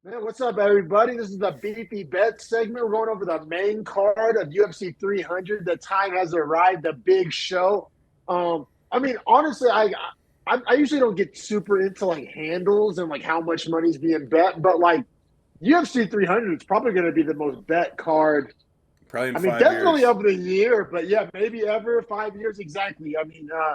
Man, what's up, everybody? This is the Beefy Best segment. We're going over the main card of UFC 300. The time has arrived, the big show. Honestly, I usually don't get super into like handles and like how much money's being bet, but like UFC 300 is probably going to be the most bet card. Probably in I mean, 5 years. definitely of the year, but yeah, maybe ever 5 years exactly.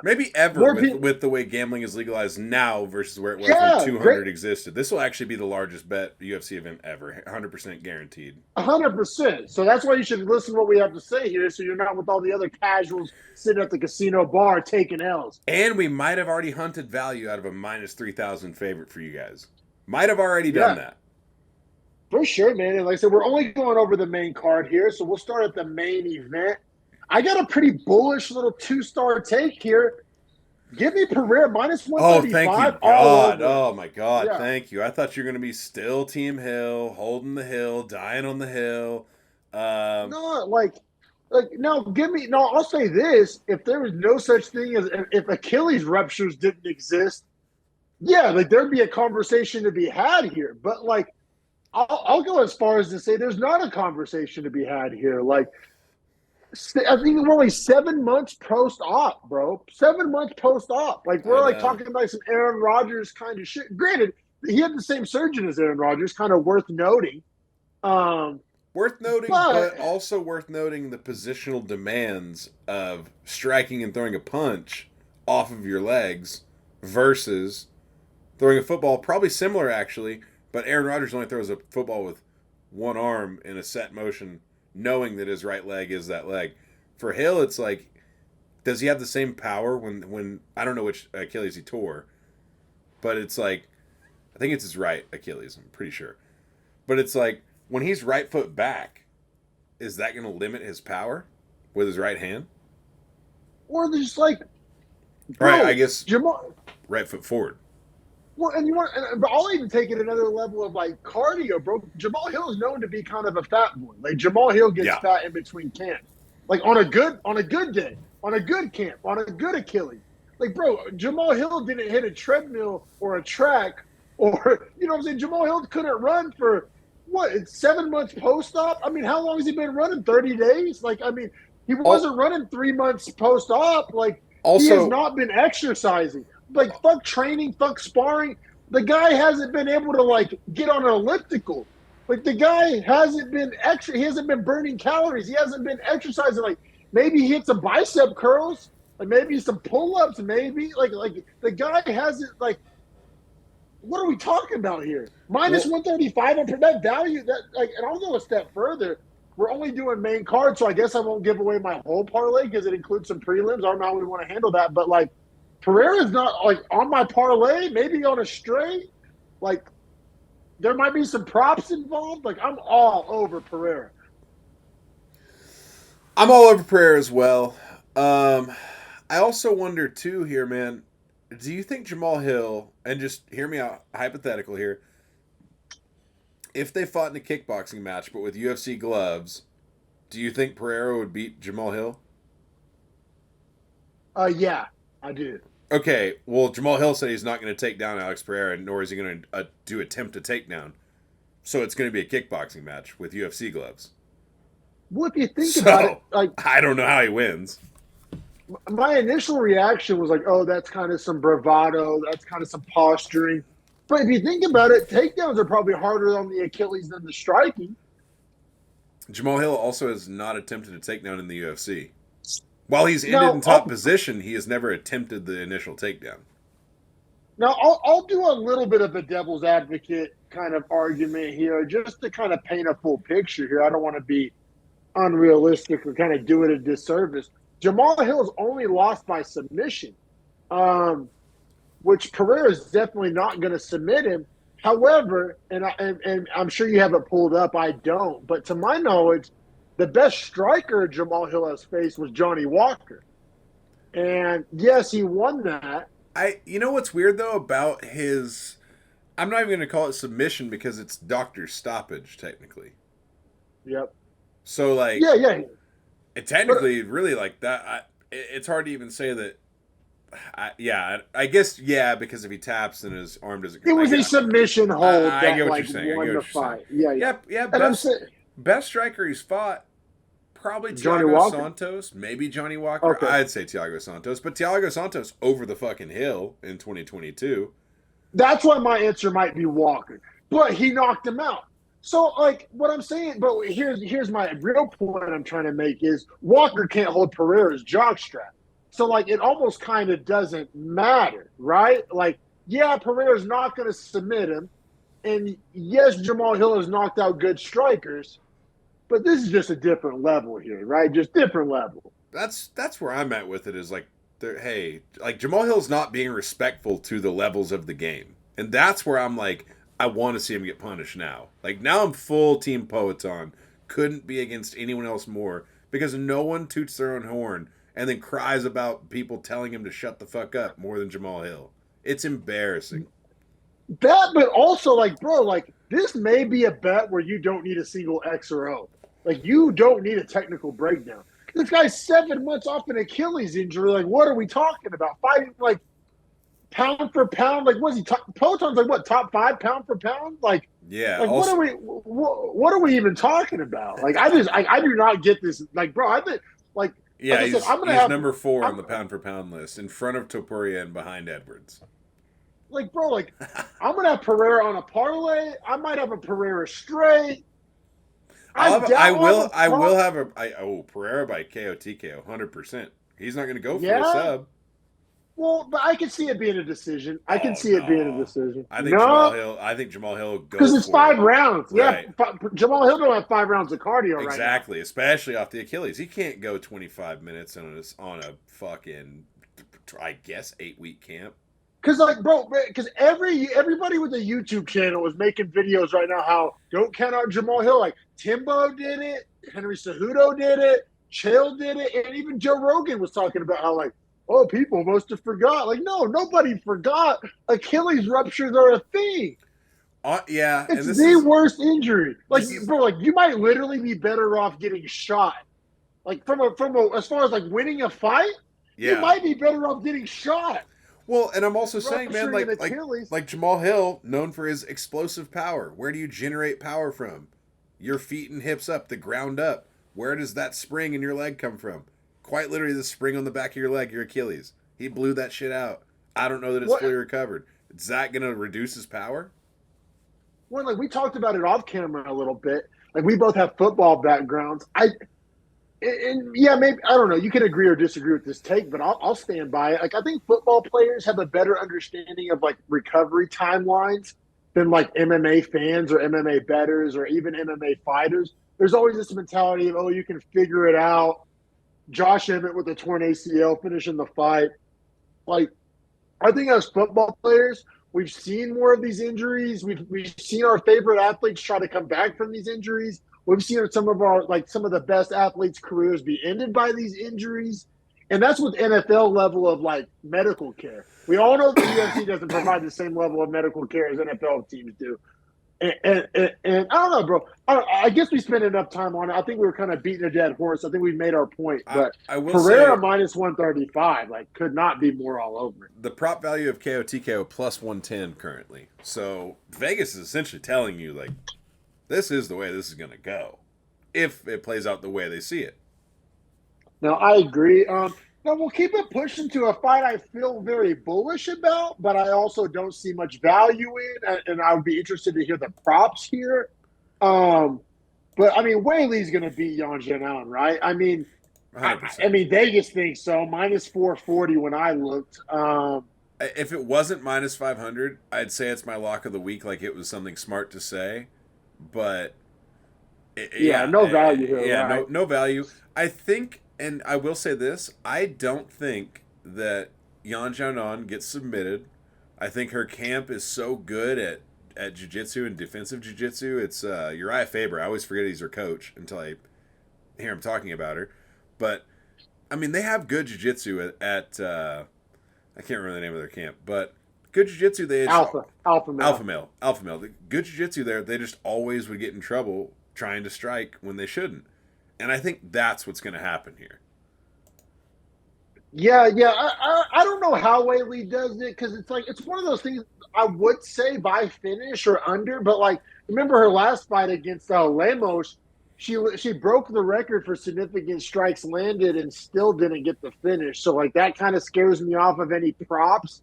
Maybe ever More with people. with the way gambling is legalized now versus where it was when Yeah, great. 200 existed. This will actually be the largest bet UFC event ever. 100% guaranteed. 100%. So that's why you should listen to what we have to say here, so you're not with all the other casuals sitting at the casino bar taking L's. And we might have already hunted value out of a minus 3,000 favorite for you guys. Might have already done Yeah, that. for sure, man. And like I said, we're only going over the main card here, so we'll start at the main event. I got a pretty bullish little two-star take here. Give me Pereira minus Oh, thank you, 135 all God. over it. Oh, my God. Yeah. Thank you. I thought you were going to be still Team Hill, holding the hill, dying on the hill. Um, No, like no, give me no, I'll say this. If there was no such thing as if Achilles ruptures didn't exist, yeah, like there'd be a conversation to be had here. But like I'll go as far as to say there's not a conversation to be had here. Like, I think we're only 7 months post op, bro. 7 months post op. Like, I we're like know. talking about some Aaron Rodgers kind of shit. Granted, he had the same surgeon as Aaron Rodgers, kind of worth noting. Um, Worth noting, but but also worth noting the positional demands of striking and throwing a punch off of your legs versus throwing a football. Probably similar, actually, but Aaron Rodgers only throws a football with one arm in a set motion, knowing that his right leg is that leg. For Hill, it's like, does he have the same power when I don't know which Achilles he tore, but it's like, I think it's his right Achilles, I'm pretty sure. But it's like, when he's right foot back, is that going to limit his power with his right hand? or there's just like, All right, I bro, guess Jamal. right foot forward. Well, and you want, but I'll even take it another level of like cardio, bro. Jamal Hill is known to be kind of a fat boy. Like Jamal Hill gets Yeah. fat in between camps. Like on a good day, on a good camp, on a good Achilles. Like, bro, Jamal Hill didn't hit a treadmill or a track, or you know what I'm saying. Jamal Hill couldn't run for what? It's 7 months post op. I mean, how long has he been running? 30 days. Like, I mean, he Al- wasn't running 3 months post op. Like, he has Also, not been exercising. Like, fuck training, fuck sparring. The guy hasn't been able to like get on an elliptical. Like, the guy hasn't been extra. He hasn't been burning calories. He hasn't been exercising. Like, maybe he hit some bicep curls. Like, maybe some pull ups. Maybe like the guy hasn't like. What are we talking about here? Minus well, 135 on that value. That like, and I'll go a step further. We're only doing main card, so I guess I won't give away my whole parlay because it includes some prelims. I don't know how we want to handle that, but like Pereira's not like on my parlay, maybe on a straight. Like, there might be some props involved. Like, I'm all over Pereira. I'm all over prayer as well. Um, I also wonder too here, man. Do you think Jamal Hill, and just hear me out, hypothetical here, if they fought in a kickboxing match but with UFC gloves, do you think Pereira would beat Jamal Hill? Yeah, I do. Okay, well, Jamal Hill said he's not going to take down Alex Pereira, nor is he going to do attempt a takedown. So it's going to be a kickboxing match with UFC gloves. Well, if you think about it, So like I don't know how he wins. my initial reaction was like, oh, that's kind of some bravado. That's kind of some posturing. But if you think about it, takedowns are probably harder on the Achilles than the striking. Jamal Hill also has not attempted a takedown in the UFC. While he's ended in Now, top position, he has never attempted the initial takedown. I'll do a little bit of a devil's advocate kind of argument here, just to kind of paint a full picture here. I don't want to be unrealistic or kind of do it a disservice. Jamal Hill's only lost by submission, um, which Pereira is definitely not going to submit him. However, and I'm sure you have it pulled up. I don't, but to my knowledge, the best striker Jamal Hill has faced was Johnny Walker, and yes, he won that. You know what's weird though about his, I'm not even going to call it submission because it's doctor stoppage technically. Yep. So like Yeah, yeah. it But technically really like that. It's hard to even say that I guess because if he taps and his arm doesn't, It was a submission hold I that get what you're like saying. I won get the what you're saying. fight. Yeah, yeah. Yeah. And I'm saying Best striker he's fought. Probably Johnny Thiago Walker. Santos, maybe Johnny Walker. Okay, I'd say Thiago Santos, but Thiago Santos over the fucking hill in 2022. that's why my answer might be Walker, but he knocked him out. So like what I'm saying, but here's my real point I'm trying to make is Walker can't hold Pereira's jockstrap. So like it almost kind of doesn't matter, right? Like yeah, Pereira's not going to submit him, and yes, Jamal Hill has knocked out good strikers, but this is just a different level here, right? Just different level. That's where I'm at with it. Is like, hey, like Jamal Hill's not being respectful to the levels of the game, and that's where I'm like, I want to see him get punished now. Like now, I'm full team Poeton. Couldn't be against anyone else more because no one toots their own horn and then cries about people telling him to shut the fuck up more than Jamal Hill. It's embarrassing. That, but also like, bro, like this may be a bet where you don't need a single X or O. Like you don't need a technical breakdown. This guy's 7 months off an Achilles injury. Like, what are we talking about? Fighting like pound for pound. Like, what's he? Peloton's like what? Top 5 pound for pound? Yeah. Like Also, what are we even talking about? Like, I do not get this. Like, bro, I think like yeah, I said, I'm gonna he's have number 4 on I'm the pound for pound list, in front of Topuria and behind Edwards. like, bro, like I'm gonna have Pereira on a parlay. I might have a Pereira straight. I'll have, I I'll have will a I will prop. have Pereira by KO TKO 100%. He's not going to go for the Yeah. sub. Well, but I can see it being a decision. I can Oh see it being a no. decision. No, I think Jamal Hill will because go it's for five it. rounds. Yeah, Right. Jamal Hill don't have 5 rounds of cardio right now. Exactly, especially off the Achilles. He can't go 25 minutes on a fucking, I guess, 8-week camp. Because like, bro, because everybody with a YouTube channel is making videos right now. How don't count out Jamal Hill. Like Timbo did it, Henry Cejudo did it, Chael did it, and even Joe Rogan was talking about how like, oh, people must have forgot. Like, no, nobody forgot. Achilles ruptures are a thing. Yeah, and It's the worst injury. Like, this is bro, like you might literally be better off getting shot. Like from a as far as like winning a fight, you yeah. might be better off getting shot. Well, and I'm also saying, man, Rupturing an Achilles. like Jamal Hill, known for his explosive power. Where do you generate power from? Your feet and hips up, the ground up. Where does that spring in your leg come from? Quite literally, the spring on the back of your leg, your Achilles. He blew that shit out. I don't know that it's What fully recovered. Is that going to reduce his power? when like we talked about it off camera a little bit. Like we both have football backgrounds. And yeah, maybe I don't know. You can agree or disagree with this take, but I'll stand by it. Like I think football players have a better understanding of like recovery timelines than like MMA fans or MMA bettors or even MMA fighters. There's always this mentality of, oh, you can figure it out. Josh Emmett with a torn ACL finishing the fight. Like I think as football players, we've seen more of these injuries. We've seen our favorite athletes try to come back from these injuries. We've seen some of the best athletes' careers be ended by these injuries. And that's with NFL level of like medical care. We all know the UFC doesn't provide the same level of medical care as NFL teams do. And I don't know, bro. I guess we spent enough time on it. I think we were kind of beating a dead horse. I think we made our point. But I will Pereira say minus 135, like, could not be more all over it. the prop value of KO TKO plus 110 currently. So Vegas is essentially telling you, like, this is the way this is going to go if it plays out the way they see it. Now, I agree. Now, we'll keep it pushing to a fight I feel very bullish about, but I also don't see much value in, and I would be interested to hear the props here. Um, but, I mean, Whaley's going to beat Yan Zhenan, right? I mean, I 100%. mean, Vegas thinks so. Minus 440 when I looked. If it wasn't minus 500, I'd say it's my lock of the week, like it was something smart to say. But Yeah, no value here, yeah, right? no value. I think, and I will say this: I don't think that Yan Xiaonan gets submitted. I think her camp is so good at jiu-jitsu and defensive jiu-jitsu. It's Uriah Faber. I always forget he's her coach until I hear him talking about her. But I mean, they have good jiu-jitsu at I can't remember the name of their camp, but good jiu-jitsu. They just, Alpha male. alpha male. The good jiu-jitsu there. They just always would get in trouble trying to strike when they shouldn't, and I think that's what's going to happen here. Yeah. I don't know how Whaley does it because it's like it's one of those things. I would say by finish or under, but like remember her last fight against Lemos, she broke the record for significant strikes landed and still didn't get the finish. So like that kind of scares me off of any props.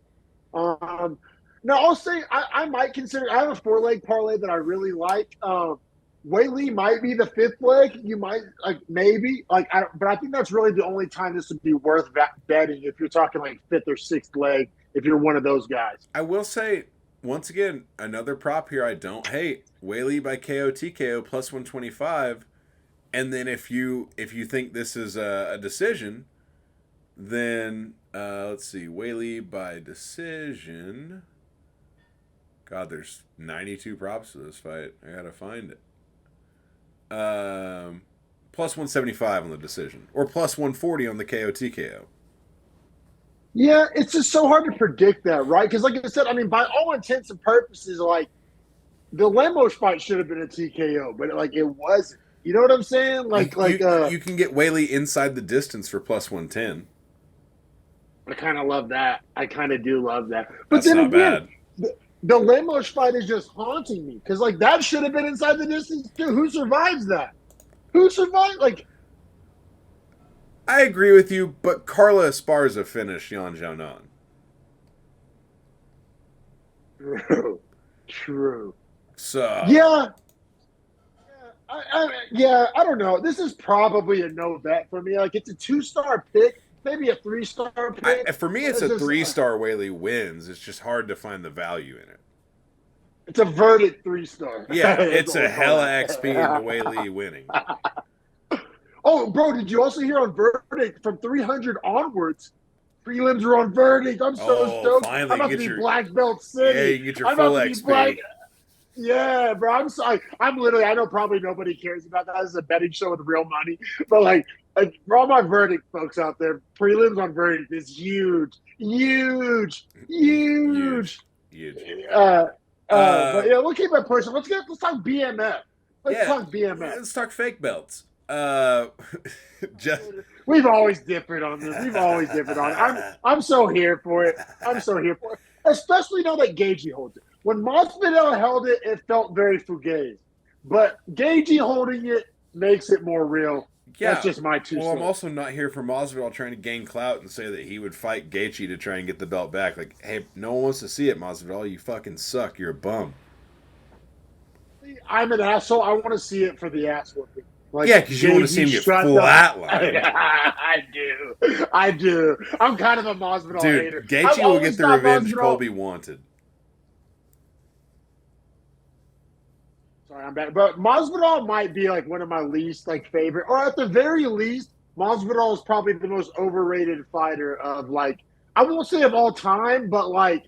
Um, no, I'll say I might consider. I have a 4 leg parlay that I really like. Whaley might be the fifth leg. You might like maybe like, but I think that's really the only time this would be worth betting if you're talking like fifth or sixth leg. If you're one of those guys, I will say once again another prop here I don't hate. Whaley by KO TKO plus 125. And then if you think this is a decision, then let's see, Whaley by decision. God, there's 92 props to this fight. I gotta find it. Plus 175 on the decision, or plus 140 on the KO TKO. yeah, it's just so hard to predict that, right? Because like I said, I mean, by all intents and purposes, like the Lemos fight should have been a TKO, but like it wasn't. You know what I'm saying? You can get Whaley inside the distance for plus 110. I kind of love that. I kind of do love that. But That's then not again, bad. the Lemos fight is just haunting me because like that should have been inside the distance too. Who survives that? Who survived? Like, I agree with you, but Carla Esparza finished Yan Xiaonan. true, true. So Yeah, I don't know. This is probably a no bet for me. Like, it's a 2-star pick, maybe a 3-star pick. for me, But it's it's a just, 3-star Whaley wins. It's just hard to find the value in it. it's a verdict 3-star. Yeah, That's it's what a we call hella it. XP in the Whaley winning. Oh, bro, did you also hear on verdict from 300 onwards? Prelims are on verdict. I'm so Oh, stoked. finally, I'm about you to get be your black belt city. yeah, you get your I'm full about to be XP. Yeah, bro. I'm sorry. I'm literally. I know probably nobody cares about that. This is a betting show with real money, but like for all my verdict folks out there, prelims on verdict is huge, huge, Huge, huge. huge. Uh, Uh, but yeah, we'll keep it pushing. Let's talk BMF. Let's yeah, talk BMF. let's talk fake belts. Just We've always differed on this. We've always differed on it. I'm so here for it. I'm so here for it. Especially now that Gagey holds it. When Masvidal held it, it felt very fugazi. But Gagey holding it makes it more real. yeah. That's just my two Well, I'm cents. also not here for Masvidal trying to gain clout and say that he would fight Gaethje to try and get the belt back. Like, hey, no one wants to see it, Masvidal. You fucking suck. You're a bum. I'm an asshole. I want to see it for the ass whooping. Like, Yeah, because you want to see him get flatlined. I do. I'm kind of a Masvidal hater. Dude, Gaethje will get the revenge Colby wanted. Sorry, I'm back. But Masvidal might be like one of my least like favorite, or at the very least, Masvidal is probably the most overrated fighter of like I won't say of all time, but like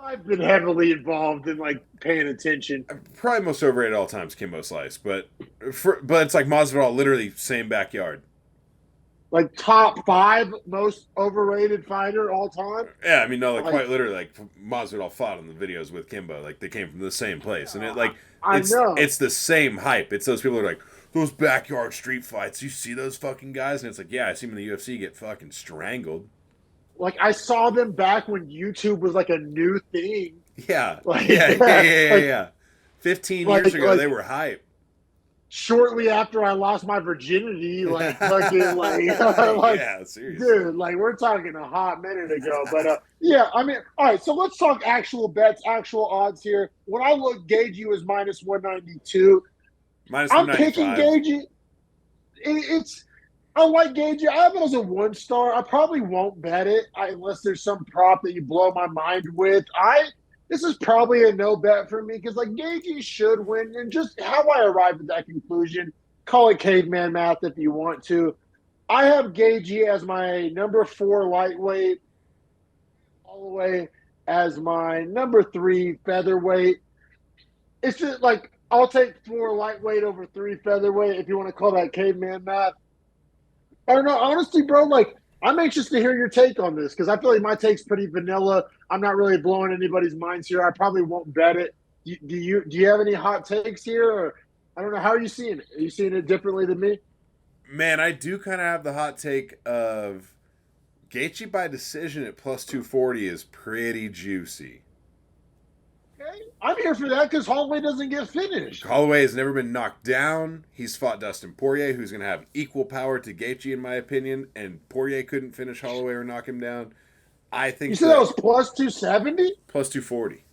I've been heavily involved in like paying attention. Probably most overrated all times, Kimbo Slice, but it's like Masvidal, literally same backyard. Like top 5 most overrated fighter all time. Yeah, I mean, no, like quite literally, like Masvidal fought on the videos with Kimbo, like they came from the same place, and I know it's the same hype. It's those people who are like those backyard street fights. You see those fucking guys, and it's like, yeah, I see them in the UFC get fucking strangled. like I saw them back when YouTube was like a new thing. Yeah, Like, yeah. 15 years ago, they were hype. Shortly after I lost my virginity, like fucking like, like yeah, seriously. dude, like we're talking a hot minute ago. But yeah, I mean, all right, so let's talk actual bets, actual odds here. When I look, Gagey was minus 192. Minus I'm picking 195. Gagey. It's I like Gagey. I have it as a 1-star. I probably won't bet it unless there's some prop that you blow my mind with. This is probably a no bet for me because like Gagey should win, and just how I arrived at that conclusion. Call it caveman math if you want to. I have Gagey as my number 4 lightweight, all the way as my number 3 featherweight. It's just like I'll take 4 lightweight over 3 featherweight if you want to call that caveman math. I don't know, honestly, bro. Like I'm anxious to hear your take on this because I feel like my take's pretty vanilla. I'm not really blowing anybody's minds here. I probably won't bet it. Do you have any hot takes here? Or I don't know. How are you seeing it? Are you seeing it differently than me? Man, I do kind of have the hot take of Gaethje by decision at plus 240 is pretty juicy. Okay. I'm here for that because Holloway doesn't get finished. Holloway has never been knocked down. He's fought Dustin Poirier, who's going to have equal power to Gaethje, in my opinion, and Poirier couldn't finish Holloway or knock him down. I think You said that was plus 270? plus 240.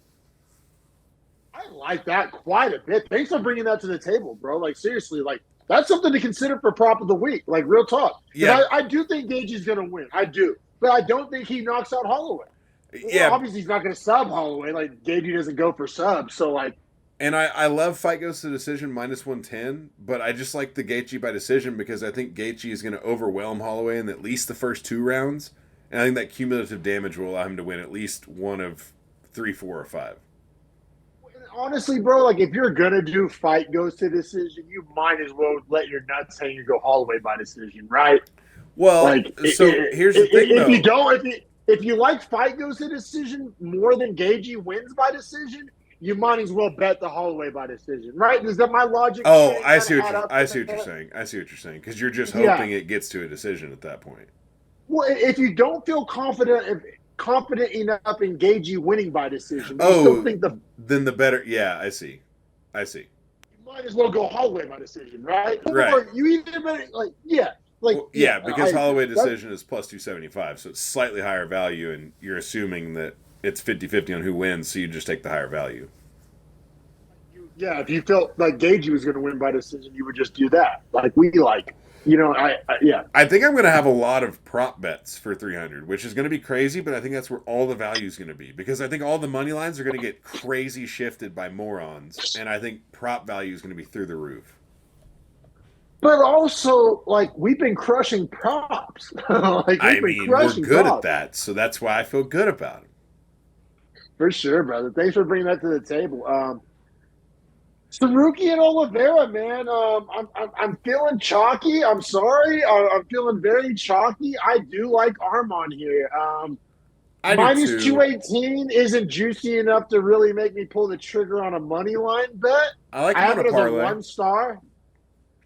I like that quite a bit. Thanks for bringing that to the table, bro. Like, seriously, like, that's something to consider for prop of the week. Like, real talk. Yeah. I do think Gaethje's going to win. I do. But I don't think he knocks out Holloway. Yeah. Well, obviously, he's not going to sub Holloway. Like, Gaethje doesn't go for subs. So, like. And I love fight goes to decision minus 110, but I just like the Gaethje by decision because I think Gaethje is going to overwhelm Holloway in at least the first 2 rounds. And I think that cumulative damage will allow him to win at least one of 3, 4, or 5. Honestly, bro, like if you're gonna do fight goes to decision, you might as well let your nuts hang and go Holloway by decision, right? Well, like, here's the thing, though. If you like fight goes to decision more than Gaethje wins by decision, you might as well bet the Holloway by decision, right? Is that my logic? Oh, I see what you're saying. I see what you're saying because you're just hoping it gets to a decision at that point. Well, if you don't feel confident enough in Gaethje winning by decision, you still think then the better. Yeah, I see. You might as well go Holloway by decision, right? Right. Or you even because Holloway decision is plus 275, so it's slightly higher value, and you're assuming that it's 50-50 on who wins, so you just take the higher value. Yeah, if you felt like Gaethje was going to win by decision, you would just do that. Like we like. I think I'm going to have a lot of prop bets for 300, which is going to be crazy, but I think that's where all the value is going to be because I think all the money lines are going to get crazy shifted by morons, and I think prop value is going to be through the roof. But also, like, we've been crushing props. We're good at that, so that's why I feel good about it. For sure, brother. Thanks for bringing that to the table. Saruki and Oliveira, man. I'm feeling chalky. I'm sorry. I'm feeling very chalky. I do like Armon here. Minus 218 isn't juicy enough to really make me pull the trigger on a money line bet. I like him on a parlay. As a 1 star.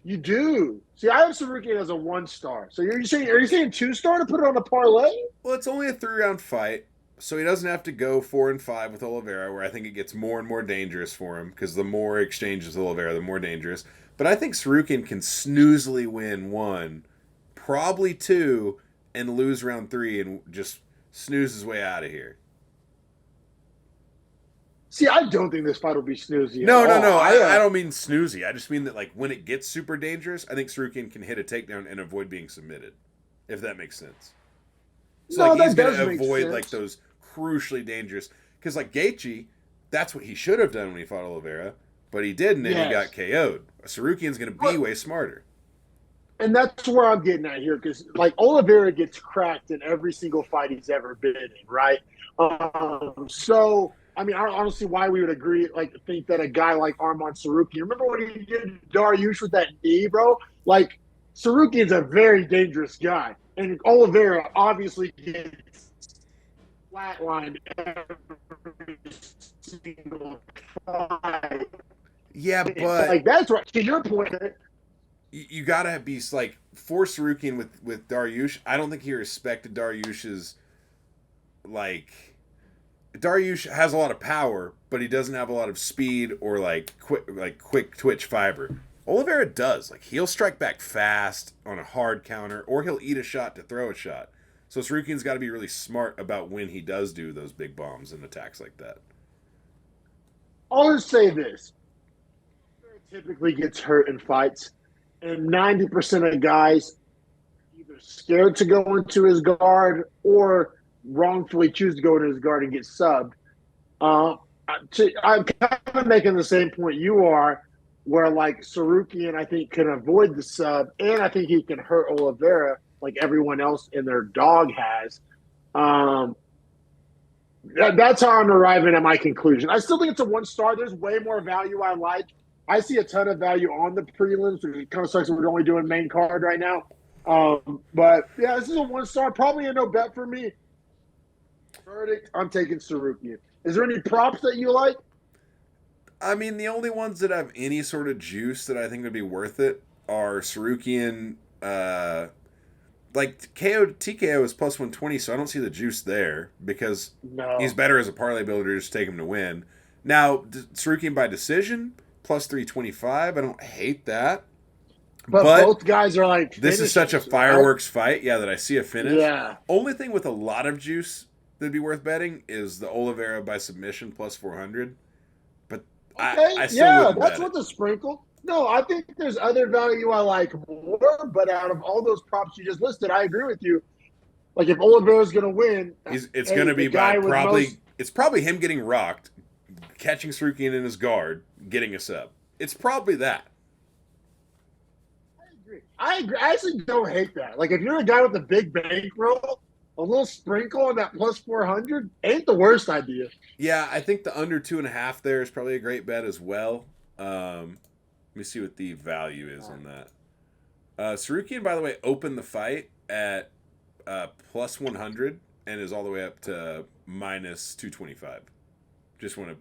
You do. See, I have Saruki as a 1 star. So are you saying 2 star to put it on a parlay? Well, it's only a 3-round fight. So he doesn't have to go 4 and 5 with Oliveira, where I think it gets more and more dangerous for him because the more exchanges with Oliveira, the more dangerous. But I think Sarukian can snoozily win 1, probably 2, and lose round 3 and just snooze his way out of here. See, I don't think this fight will be snoozy. No. I don't mean snoozy. I just mean that like when it gets super dangerous, I think Sarukian can hit a takedown and avoid being submitted, if that makes sense. So he's going to avoid like those crucially dangerous because like Gaethje, that's what he should have done when he fought Oliveira, but he didn't and he got KO'd. Sarukian's going to be way smarter. And that's where I'm getting at here because like Oliveira gets cracked in every single fight he's ever been in, right? So I mean, I don't see why we would agree, like, think that a guy like Arman Sarukian. Remember what he did to Dariush with that knee, bro? Like, Sarukian's a very dangerous guy. And Oliveira obviously gets flatlined every single fight. Yeah, but like that's right. To your point, you gotta be like for Sarukian with Dariush. I don't think he respected Dariush's like. Dariush has a lot of power, but he doesn't have a lot of speed or quick twitch fiber. Oliveira does. Like he'll strike back fast on a hard counter, or he'll eat a shot to throw a shot. So Sarukian's got to be really smart about when he does do those big bombs and attacks like that. I'll just say this: typically gets hurt in fights, and 90% of guys either scared to go into his guard or wrongfully choose to go into his guard and get subbed. I'm kind of making the same point you are, where like Sarukian, I think, can avoid the sub, and I think he can hurt Oliveira like everyone else in their dog has. That's how I'm arriving at my conclusion. I still think it's a 1 star. There's way more value I like. I see a ton of value on the prelims. It kind of sucks that we're only doing main card right now. But yeah, this is a 1 star. Probably a no bet for me. Verdict, I'm taking Sarukian. Is there any props that you like? I mean, the only ones that have any sort of juice that I think would be worth it are Sarukian Like KO TKO is plus 120, so I don't see the juice there because he's No. better as a parlay builder. Just take him to win. Now Sarukian by decision plus 325. I don't hate that, But but both guys are like this is such a finishers, right? fireworks fight. Yeah, that I see a finish. Yeah. Only thing with a lot of juice that'd be worth betting is the Oliveira by submission plus 400. But Okay. I still Yeah, wouldn't that's bet what it. the sprinkle. No, I think there's other value I like more, but out of all those props you just listed, I agree with you. Like if Oliveira's gonna win, It's going hey, to the be by guy with most. probably him getting rocked, catching Sarukian in his guard, getting a sub. It's probably that. I agree. I agree. I actually don't hate that. Like if you're a guy with a big bankroll, a little sprinkle on that plus 400 ain't the worst idea. Yeah, I think the under 2.5 there is probably a great bet as well. Let me see what the value is on that. Sarukian, by the way, opened the fight at plus 100 and is all the way up to minus 225. Just want to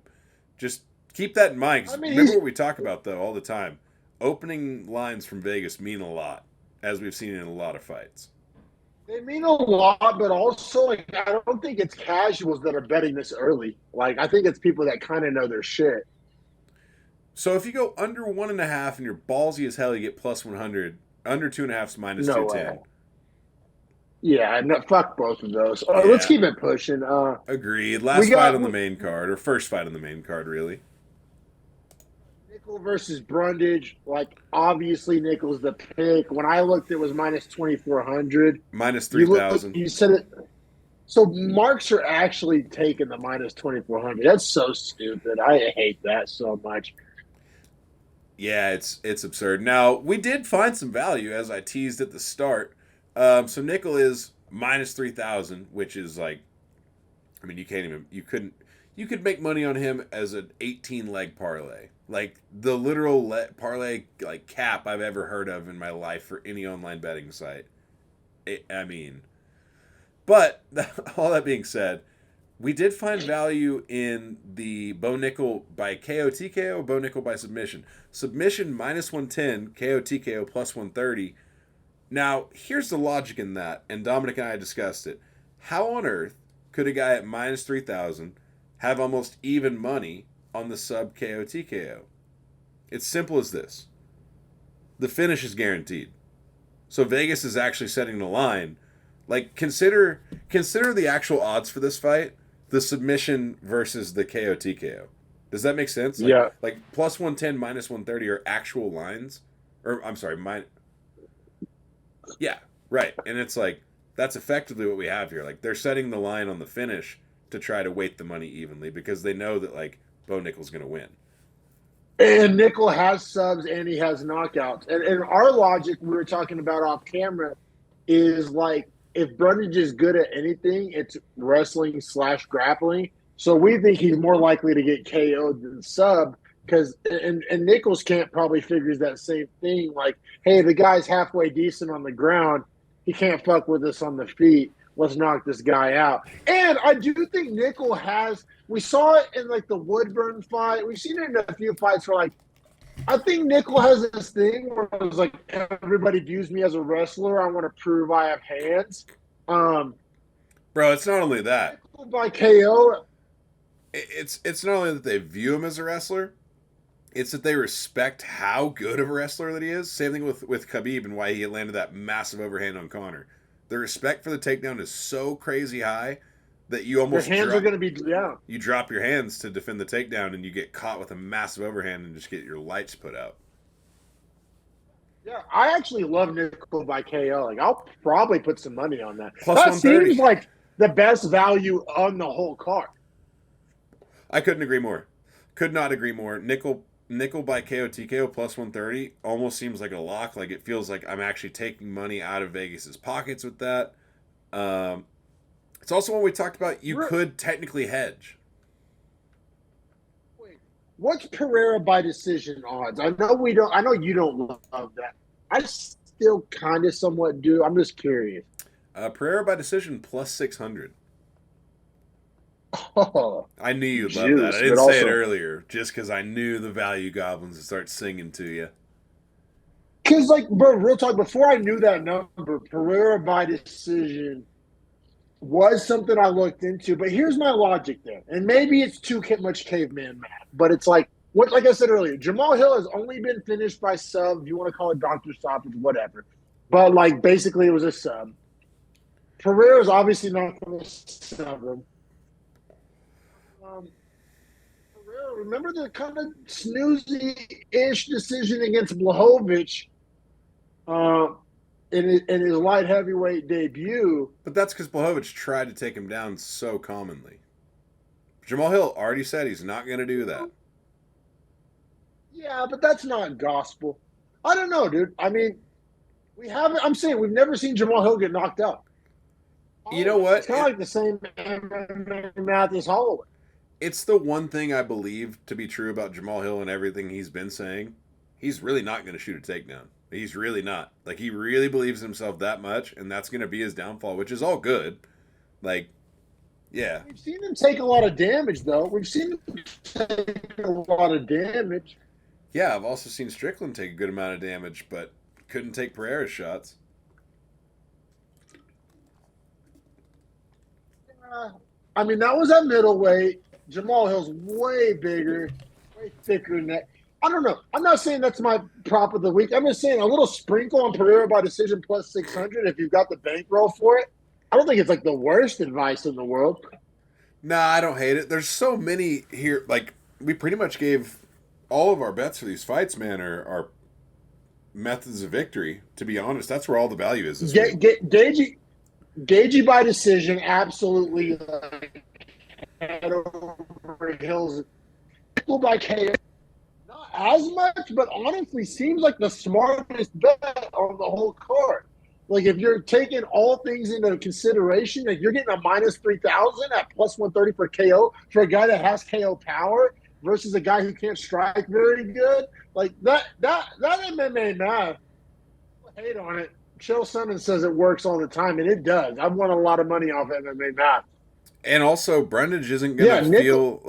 just keep that in mind. 'Cause I mean, remember what we talk about though all the time. Opening lines from Vegas mean a lot, as we've seen in a lot of fights. they mean a lot, but also like I don't think it's casuals that are betting this early. Like I think it's people that kind of know their shit. So if you go under 1.5 and you're ballsy as hell, you get plus 100. Under 2.5 is minus No 210. way. Yeah, no, fuck both of those. Let's Yeah, keep it pushing. agreed. We Last fight got on the main card, or first fight on the main card, really. Nickel versus Brundage. Like obviously Nickel's the pick. When I looked, it was minus 2,400. Minus You look, 3,000. you said it. So marks are actually taking the minus 2,400. That's so stupid. I hate that so much. Yeah, it's absurd. Now we did find some value as I teased at the start. So nickel is minus 3,000, which is like, I mean, you could make money on him as an 18 leg parlay, like the literal parlay like cap I've ever heard of in my life for any online betting site. I mean, but all that being said, we did find value in the Bo Nickel by KO TKO, Bo Nickel by submission. Submission minus 110, KO TKO plus 130. Now, here's the logic in that, and Dominic and I discussed it. How on earth could a guy at minus 3,000 have almost even money on the sub KO TKO? It's simple as this: the finish is guaranteed. So Vegas is actually setting the line. Like consider the actual odds for this fight, the submission versus the KO TKO. Does that make sense? Yeah. Like plus 110 minus 130 are actual lines, or I'm sorry, yeah, right. And it's like that's effectively what we have here. Like they're setting the line on the finish to try to weight the money evenly because they know that like Bo Nickel's going to win. And Nickel has subs and he has knockouts. And our logic we were talking about off camera is like if Brundage is good at anything, it's wrestling / grappling. So we think he's more likely to get KO'd than sub because and Nichols can't probably figures that same thing. Like, hey, the guy's halfway decent on the ground. He can't fuck with us on the feet. Let's knock this guy out. And I do think Nickel has. We saw it in like the Woodburn fight. We've seen it in a few fights where like I think Nickel has this thing where it's like everybody views me as a wrestler. I want to prove I have hands. Bro, it's not only that. Nickel by KO. It's not only that they view him as a wrestler, it's that they respect how good of a wrestler that he is. Same thing with Khabib and why he landed that massive overhand on Conor. The respect for the takedown is so crazy high that you almost Your hands are going to be down. You drop your hands to defend the takedown and you get caught with a massive overhand and just get your lights put out. Yeah, I actually love Nickel by KO. Like, I'll probably put some money on that. Plus That 130. seems like the best value on the whole card. I couldn't agree more. Could not agree more. Nickel by KO TKO plus 130 almost seems like a lock. Like it feels like I'm actually taking money out of Vegas's pockets with that. It's also one we talked about. You could technically hedge. Wait, what's Pereira by decision odds? I know we don't. I know you don't love that. I still kind of somewhat do. I'm just curious. Pereira by decision plus 600. Oh, I knew you'd love juice, that. I didn't but say it also- earlier just because I knew the value goblins would start singing to you. Because, like, bro, real talk, before I knew that number, Pereira by decision was something I looked into. But here's my logic there. And maybe it's too much caveman math, but it's like I said earlier, Jamal Hill has only been finished by sub. If you want to call it doctor stoppage, whatever. But, like, basically it was a sub. Pereira's obviously not going to sub him. Pereira, remember the kind of snoozy-ish decision against Blachowicz in his light heavyweight debut? But that's because Blachowicz tried to take him down so commonly. Jamal Hill already said he's not going to do that. Yeah, but that's not gospel. I don't know, dude. I mean, I'm saying we've never seen Jamal Hill get knocked out. You know what? It's kind of like the same MMA math as Holloway. It's the one thing I believe to be true about Jamal Hill and everything he's been saying. He's really not going to shoot a takedown. He's really not. Like, he really believes in himself that much, and that's going to be his downfall, which is all good. Like, yeah. We've seen him take a lot of damage, though. We've seen him take a lot of damage. Yeah, I've also seen Strickland take a good amount of damage, but couldn't take Pereira's shots. I mean, that was at middleweight. Jamal Hill's way bigger, way thicker than that. I don't know. I'm not saying that's my prop of the week. I'm just saying a little sprinkle on Pereira by decision plus 600 if you've got the bankroll for it. I don't think it's like the worst advice in the world. Nah, I don't hate it. There's so many here. Like, we pretty much gave all of our bets for these fights, man, are methods of victory. To be honest, that's where all the value is. Gagey by decision, absolutely head over heels. By KO, not as much, but honestly seems like the smartest bet on the whole card. Like, if you're taking all things into consideration, like, you're getting a minus 3,000 at plus 130 for KO for a guy that has KO power versus a guy who can't strike very good. Like, that MMA math, I hate on it. Chael Sonnen says it works all the time, and it does. I've won a lot of money off MMA math. And also, Brundage isn't going to feel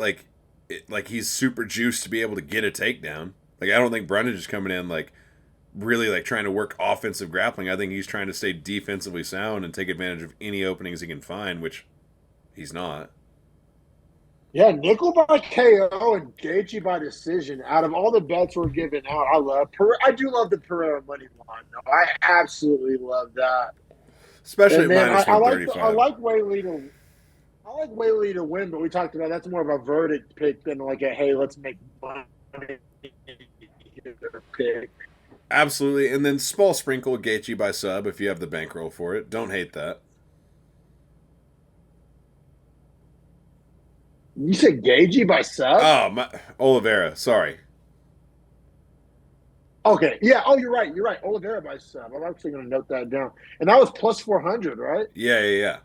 like he's super juiced to be able to get a takedown. Like, I don't think Brundage is coming in, like, really, like, trying to work offensive grappling. I think he's trying to stay defensively sound and take advantage of any openings he can find, which he's not. Yeah, nickel by KO and Gaethje by decision. Out of all the bets we're giving out, I do love the Pereira money line, though. I absolutely love that. Especially at minus 135. I like Weili to win, but we talked about that's more of a verdict pick than like a, hey, let's make money pick. Absolutely. And then small sprinkle Gaethje by sub if you have the bankroll for it. Don't hate that. You said Gaethje by sub? Oh, Oliveira. Sorry. Okay. Yeah. Oh, you're right. Oliveira by sub. I'm actually going to note that down. And that was plus 400, right? Yeah.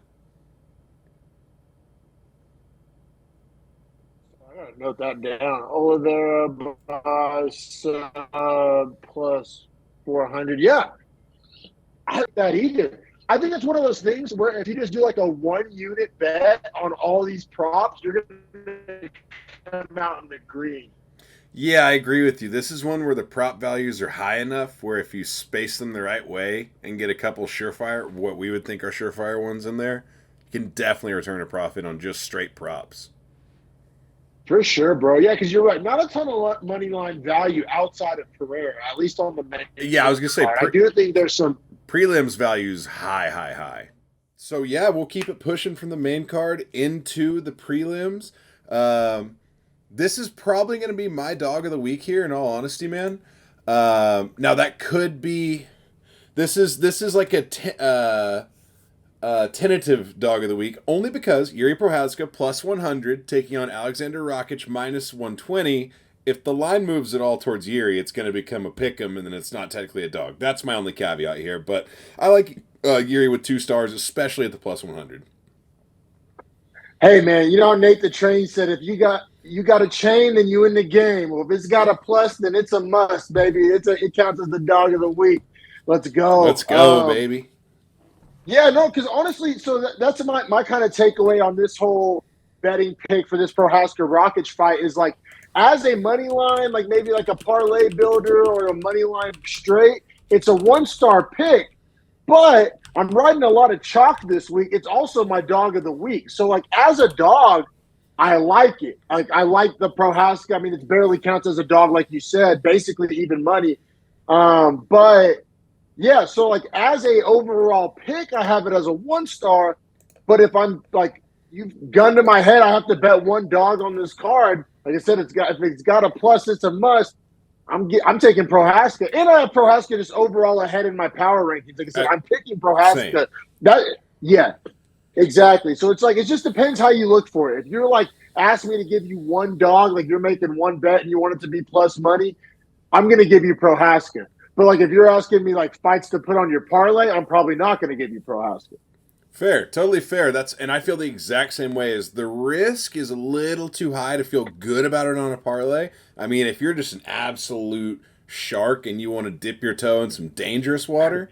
I got to note that down. Oliveira by sub plus 400. Yeah. I like that either. I think it's one of those things where if you just do like a 1 unit bet on all these props, you're going to come out in the green. Yeah, I agree with you. This is one where the prop values are high enough where if you space them the right way and get a couple surefire, what we would think are surefire ones in there, you can definitely return a profit on just straight props. For sure, bro. Yeah, because you're right. Not a ton of money line value outside of Pereira, at least on the main. Yeah, I was going to say. I do think there's some. Prelims values high. So, yeah, we'll keep it pushing from the main card into the prelims. This is probably going to be my dog of the week here, in all honesty, man. Now, that could be... This is like a tentative dog of the week, only because Yuri Prochazka plus 100, taking on Alexander Rakic minus 120. If the line moves at all towards Yuri, it's going to become a pick'em, and then it's not technically a dog. That's my only caveat here. But I like Yuri with 2 stars, especially at the plus 100. Hey, man, you know Nate the Train said if you got a chain, then you in the game. Well, if it's got a plus, then it's a must, baby. It counts as the dog of the week. Let's go. Let's go, baby. Yeah, no, because honestly, so that's my kind of takeaway on this whole betting pick for this Prochazka Rakic fight is like, as a money line, like maybe like a parlay builder or a money line straight, It's a 1-star pick, but I'm riding a lot of chalk this week. It's also my dog of the week. So, like, as a dog, I like it. Like, I like the Prohaska. I mean, it barely counts as a dog, like you said, basically even money. But yeah, so like as a overall pick, I have it as a 1-star. But if I'm like you've gun to my head, I have to bet one dog on this card. Like I said, if it's got a plus, it's a must. I'm taking Prohaska, and I have Prohaska just overall ahead in my power rankings. Like I said, I'm picking Same. Prohaska. That yeah, exactly. So it's like it just depends how you look for it. If you're like ask me to give you one dog, like you're making one bet and you want it to be plus money, I'm going to give you Prohaska. But like if you're asking me like fights to put on your parlay, I'm probably not going to give you Prohaska. Fair, totally fair. And I feel the exact same way. As the risk is a little too high to feel good about it on a parlay. I mean, if you're just an absolute shark and you want to dip your toe in some dangerous water,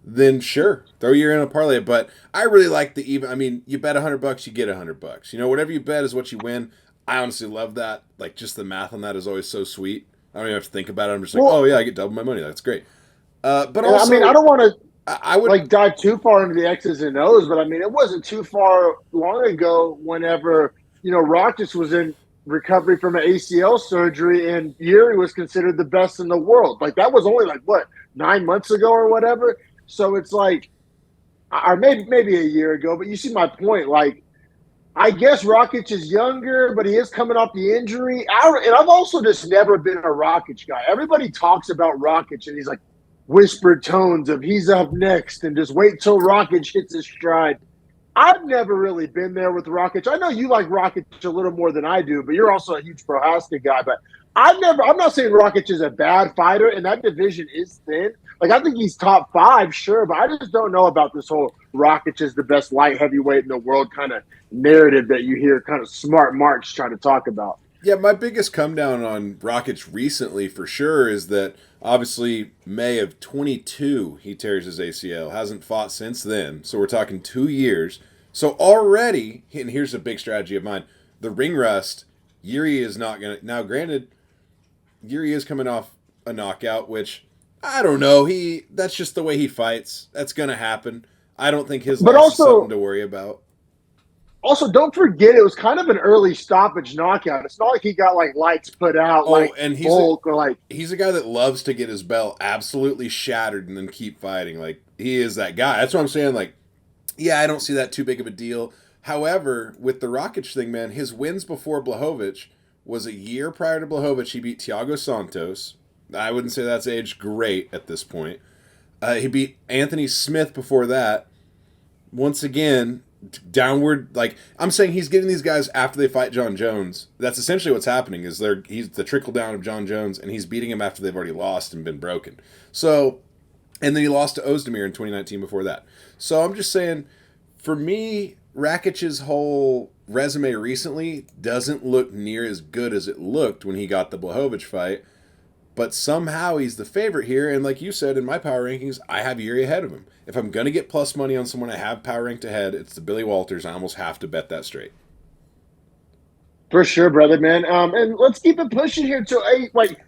then sure, throw your in a parlay. But I really like the even. I mean, you bet $100, you get $100. You know, whatever you bet is what you win. I honestly love that. Like, just the math on that is always so sweet. I don't even have to think about it. I'm just like, oh yeah, I get double my money. That's great. But also, I mean, I don't want to I would like dive too far into the X's and O's, but I mean, it wasn't too far long ago whenever Rockets was in recovery from an ACL surgery, and Yuri was considered the best in the world. Like that was only like what 9 months ago or whatever. So it's like, or maybe a year ago. But you see my point. Like I guess Rakic is younger, but he is coming off the injury. And I've also just never been a Rakic guy. Everybody talks about Rakic, and he's like whispered tones of he's up next, and just wait till Rakic hits his stride. I've never really been there with Rakic. I know you like Rakic a little more than I do, but you're also a huge Prohaska guy. But I'm not saying Rakic is a bad fighter, and that division is thin. Like I think he's top 5, sure, but I just don't know about this whole Rakic is the best light heavyweight in the world kind of narrative that you hear kind of smart Marks trying to talk about. Yeah, my biggest come down on Rockets recently for sure is that obviously May of 22 he tears his ACL. Hasn't fought since then. So we're talking 2 years. So already, and here's a big strategy of mine, the ring rust, Yuri is not going to. Now granted, Yuri is coming off a knockout, which I don't know. That's just the way he fights. That's going to happen. I don't think his But loss is something also, to worry about. don't forget it was kind of an early stoppage knockout. It's not like he got like lights put out Oh, like and Volk or like he's a guy that loves to get his belt absolutely shattered and then keep fighting. Like he is that guy. That's what I'm saying. Like, yeah, I don't see that too big of a deal. However, with the Rakic thing, man, his wins before Blachowicz was a year prior to Blachowicz. He beat Thiago Santos. I wouldn't say that's aged great at this point. He beat Anthony Smith before that. Once again, downward. Like I'm saying, he's getting these guys after they fight John Jones. That's essentially what's happening. Is he's the trickle down of John Jones, and he's beating him after they've already lost and been broken. So, and then he lost to Ozdemir in 2019 before that. So I'm just saying, for me, Rakic's whole resume recently doesn't look near as good as it looked when he got the Blachowicz fight. But somehow he's the favorite here, and like you said, in my power rankings, I have Yuri ahead of him. If I'm going to get plus money on someone I have power ranked ahead, it's the Billy Walters. I almost have to bet that straight. for sure, brother, man. And let's keep it pushing here to like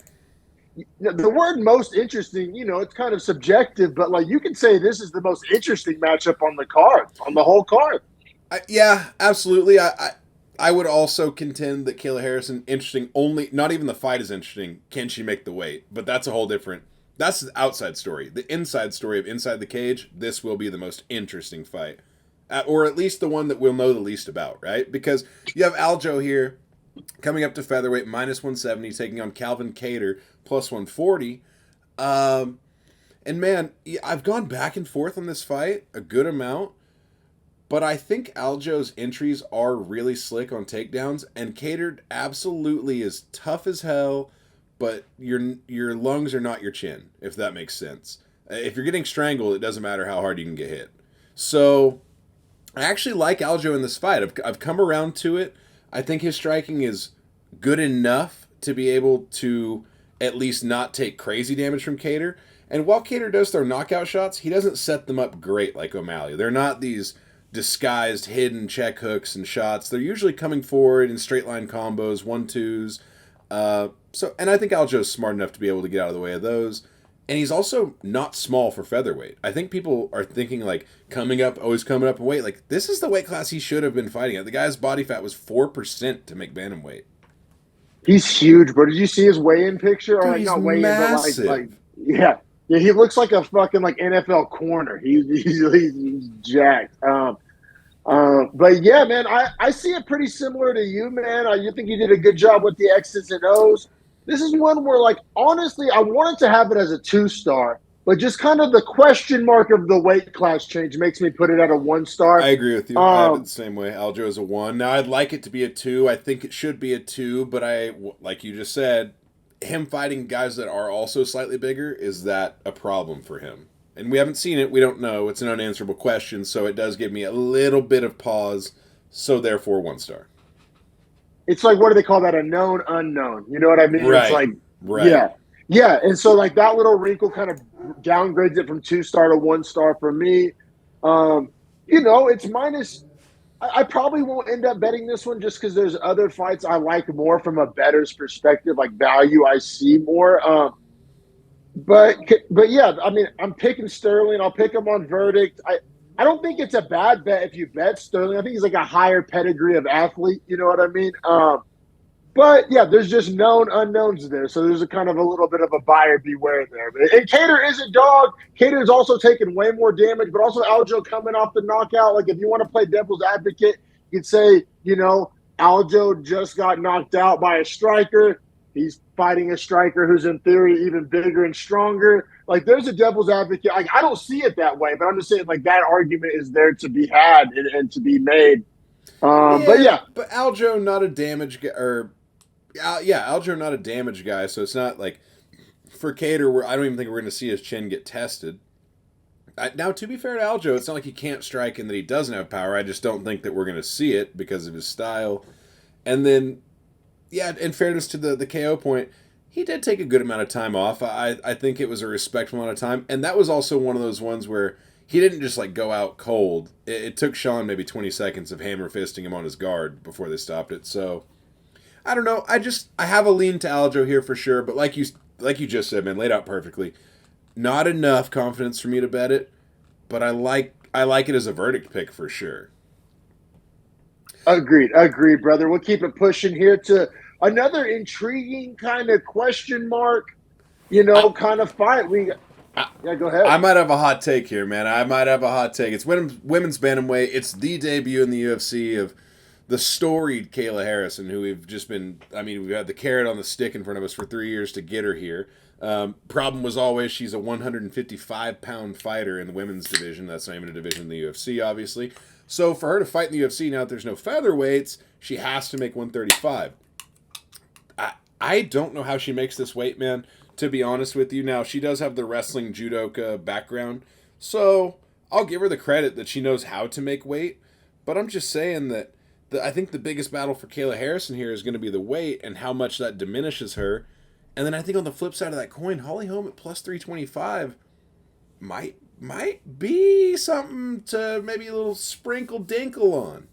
the word most interesting, it's kind of subjective, but like you can say this is the most interesting matchup on the card, on the whole card. Yeah, absolutely. I would also contend that Kayla Harrison, interesting, only, not even the fight is interesting. Can she make the weight? But that's a whole different, that's the outside story. The inside story of inside the cage, this will be the most interesting fight. Or at least the one that we'll know the least about, right? Because you have Aljo here coming up to featherweight minus 170, taking on Calvin Kattar plus 140. And man, I've gone back and forth on this fight a good amount. But I think Aljo's entries are really slick on takedowns, and Kattar absolutely is tough as hell, but your lungs are not your chin, if that makes sense. If you're getting strangled, it doesn't matter how hard you can get hit. So I actually like Aljo in this fight. I've come around to it. I think his striking is good enough to be able to at least not take crazy damage from Kattar. And while Kattar does throw knockout shots, he doesn't set them up great like O'Malley. They're not these disguised hidden check hooks and shots. They're usually coming forward in straight line combos, 1-2s. And I think Aljo's smart enough to be able to get out of the way of those. And he's also not small for featherweight. I think people are thinking like always coming up in weight. Like this is the weight class he should have been fighting at. The guy's body fat was 4% to make bantamweight. He's huge, bro. Did you see his weigh-in picture? Or Dude, like he's not weigh-in, but massive. yeah, yeah. He looks like a fucking like NFL corner. He's jacked. But yeah, man, I see it pretty similar to you, man. You think you did a good job with the X's and O's. This is one where, like, honestly, I wanted to have it as a 2-star, but just kind of the question mark of the weight class change makes me put it at a 1-star. I agree with you. I have it the Um, same way. Aljo is a 1. Now I'd like it to be a 2. I think it should be a 2, but like you just said, him fighting guys that are also slightly bigger, is that a problem for him? And we haven't seen it. We don't know. It's an unanswerable question, so it does give me a little bit of pause. So therefore, 1-star. it's like, what do they call that? A known unknown. You know what I mean? It's Right. like, Right. yeah, yeah. And so like that little wrinkle kind of downgrades it from 2-star to 1-star for me. Um, it's minus. I probably won't end up betting this one just because there's other fights I like more from a bettor's perspective, like value I see more. But yeah, I mean, I'm picking Sterling. I'll pick him on verdict. I don't think it's a bad bet if you bet Sterling. I think he's like a higher pedigree of athlete. You know what I mean? But yeah, there's just known unknowns there. So there's a kind of a little bit of a buyer beware there. And Cater is a dog. Cater's also taken way more damage, but also Aljo coming off the knockout. Like if you want to play devil's advocate, you could say, Aljo just got knocked out by a striker. He's fighting a striker who's in theory even bigger and stronger. Like there's a devil's advocate. Like I don't see it that way, but I'm just saying like that argument is there to be had and to be made. But Yeah, yeah, but Aljo not a damage guy, or yeah, Aljo not a damage guy, so it's not like for Cater, where I don't even think we're going to see his chin get tested. Now, to be fair to Aljo, it's not like he can't strike and that he doesn't have power. I just don't think that we're going to see it because of his style. And then, yeah, in fairness to the KO point, he did take a good amount of time off. I think it was a respectful amount of time. And that was also one of those ones where he didn't just like go out cold. It took Sean maybe 20 seconds of hammer fisting him on his guard before they stopped it. So I don't know. I have a lean to Aljo here for sure, but like you just said, man, laid out perfectly. Not enough confidence for me to bet it, but I like it as a verdict pick for sure. agreed, brother. We'll keep it pushing here to another intriguing kind of question mark, I, kind of fight. I Yeah, go ahead. I might have a hot take here, man. I might have a hot take. It's women's bantamweight. It's the debut in the UFC of the storied Kayla Harrison, who we've just been. I mean, we've had the carrot on the stick in front of us for 3 years to get her here. Problem was always she's a 155-pound fighter in the women's division. That's not even a division in the UFC, obviously. So for her to fight in the UFC now that there's no featherweights, she has to make 135. I don't know how she makes this weight, man, to be honest with you. Now, she does have the wrestling judoka background, so I'll give her the credit that she knows how to make weight, but I'm just saying that I think the biggest battle for Kayla Harrison here is going to be the weight and how much that diminishes her. And then I think on the flip side of that coin, Holly Holm at plus 325 might be something to maybe a little sprinkle dinkle on.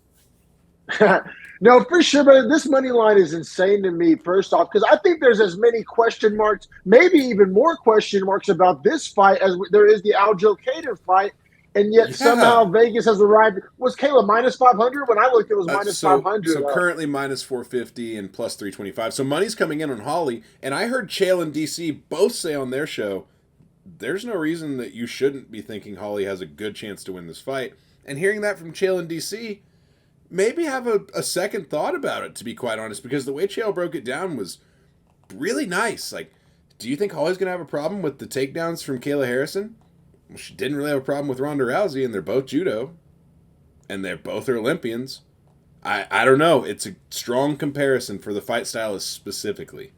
No, for sure, but this money line is insane to me, first off, because I think there's as many question marks, maybe even more question marks about this fight as there is the Aljo Cater fight. And yet somehow Yeah. Vegas has arrived. Was Kayla minus 500? When I looked, it was Uh, minus so 500. so currently minus 450 and plus 325. So money's coming in on Holly, and I heard Chael and DC both say on their show, there's no reason that you shouldn't be thinking Holly has a good chance to win this fight. And hearing that from Chael and DC, maybe have a second thought about it, to be quite honest, because the way Chael broke it down was really nice. Like, do you think Holly's gonna have a problem with the takedowns from Kayla Harrison? Well, she didn't really have a problem with Ronda Rousey, and they're both judo, and they're both are Olympians. I don't know. It's a strong comparison for the fight stylists specifically.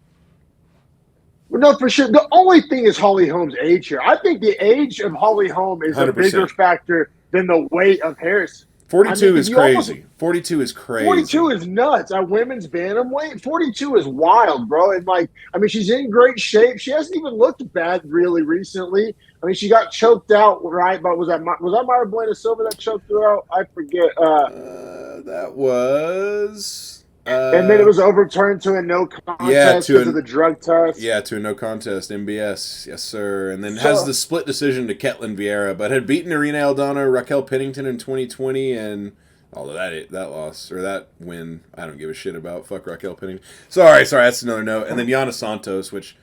Well, no, for sure. The only thing is Holly Holm's age here. I think the age of Holly Holm is a bigger 100%. factor than the weight of Harris. I 42 mean, is you almost crazy. 42 is 42 crazy. is nuts. At women's bantamweight, 42 is wild, bro. And like, I mean, she's in great shape. She hasn't even looked bad really recently. I mean, she got choked out, right? But was that Myra Buena Silva that choked her out? I forget. That was. And then it was overturned to a no Yeah, contest because of the drug test. to a no contest, MBS, yes sir, and then has So the split decision to Ketlin Vieira, but had beaten Irina Aldana, Raquel Pennington in 2020, and although that loss or that win, I don't give a shit about. Fuck Raquel Pennington. Sorry, that's another note. And then Yana Santos, which,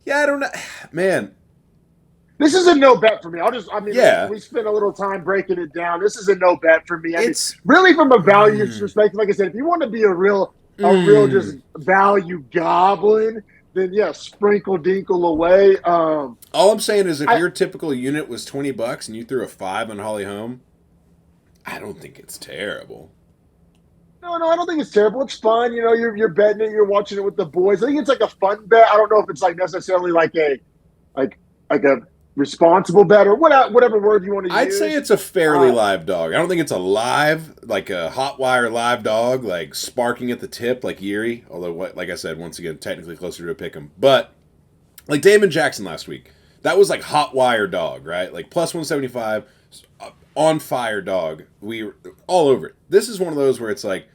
yeah, I don't know, man. this is a no bet for me. Yeah. We spent a little time breaking it down. This is a no bet for me. I mean, It's really from a value perspective, like I said, if you want to be a real just value goblin, then yeah, sprinkle dinkle away. all I'm saying is if your typical unit was $20 and you threw a 5 on Holly Holm, I don't think it's terrible. No, I don't think it's terrible. It's fun. You know, you're betting it, you're watching it with the boys. I think it's like a fun bet. I don't know if it's like necessarily like a responsible bet or whatever word you want to use. I'd say it's a fairly live dog. I don't think it's a live, like a hot wire live dog, like sparking at the tip, like Erie. Although, like I said, once again, technically closer to a pick'em. But like Damon Jackson last week, that was like hot wire dog, right? Like plus 175, on fire dog. We were all over it. This is one of those where it's like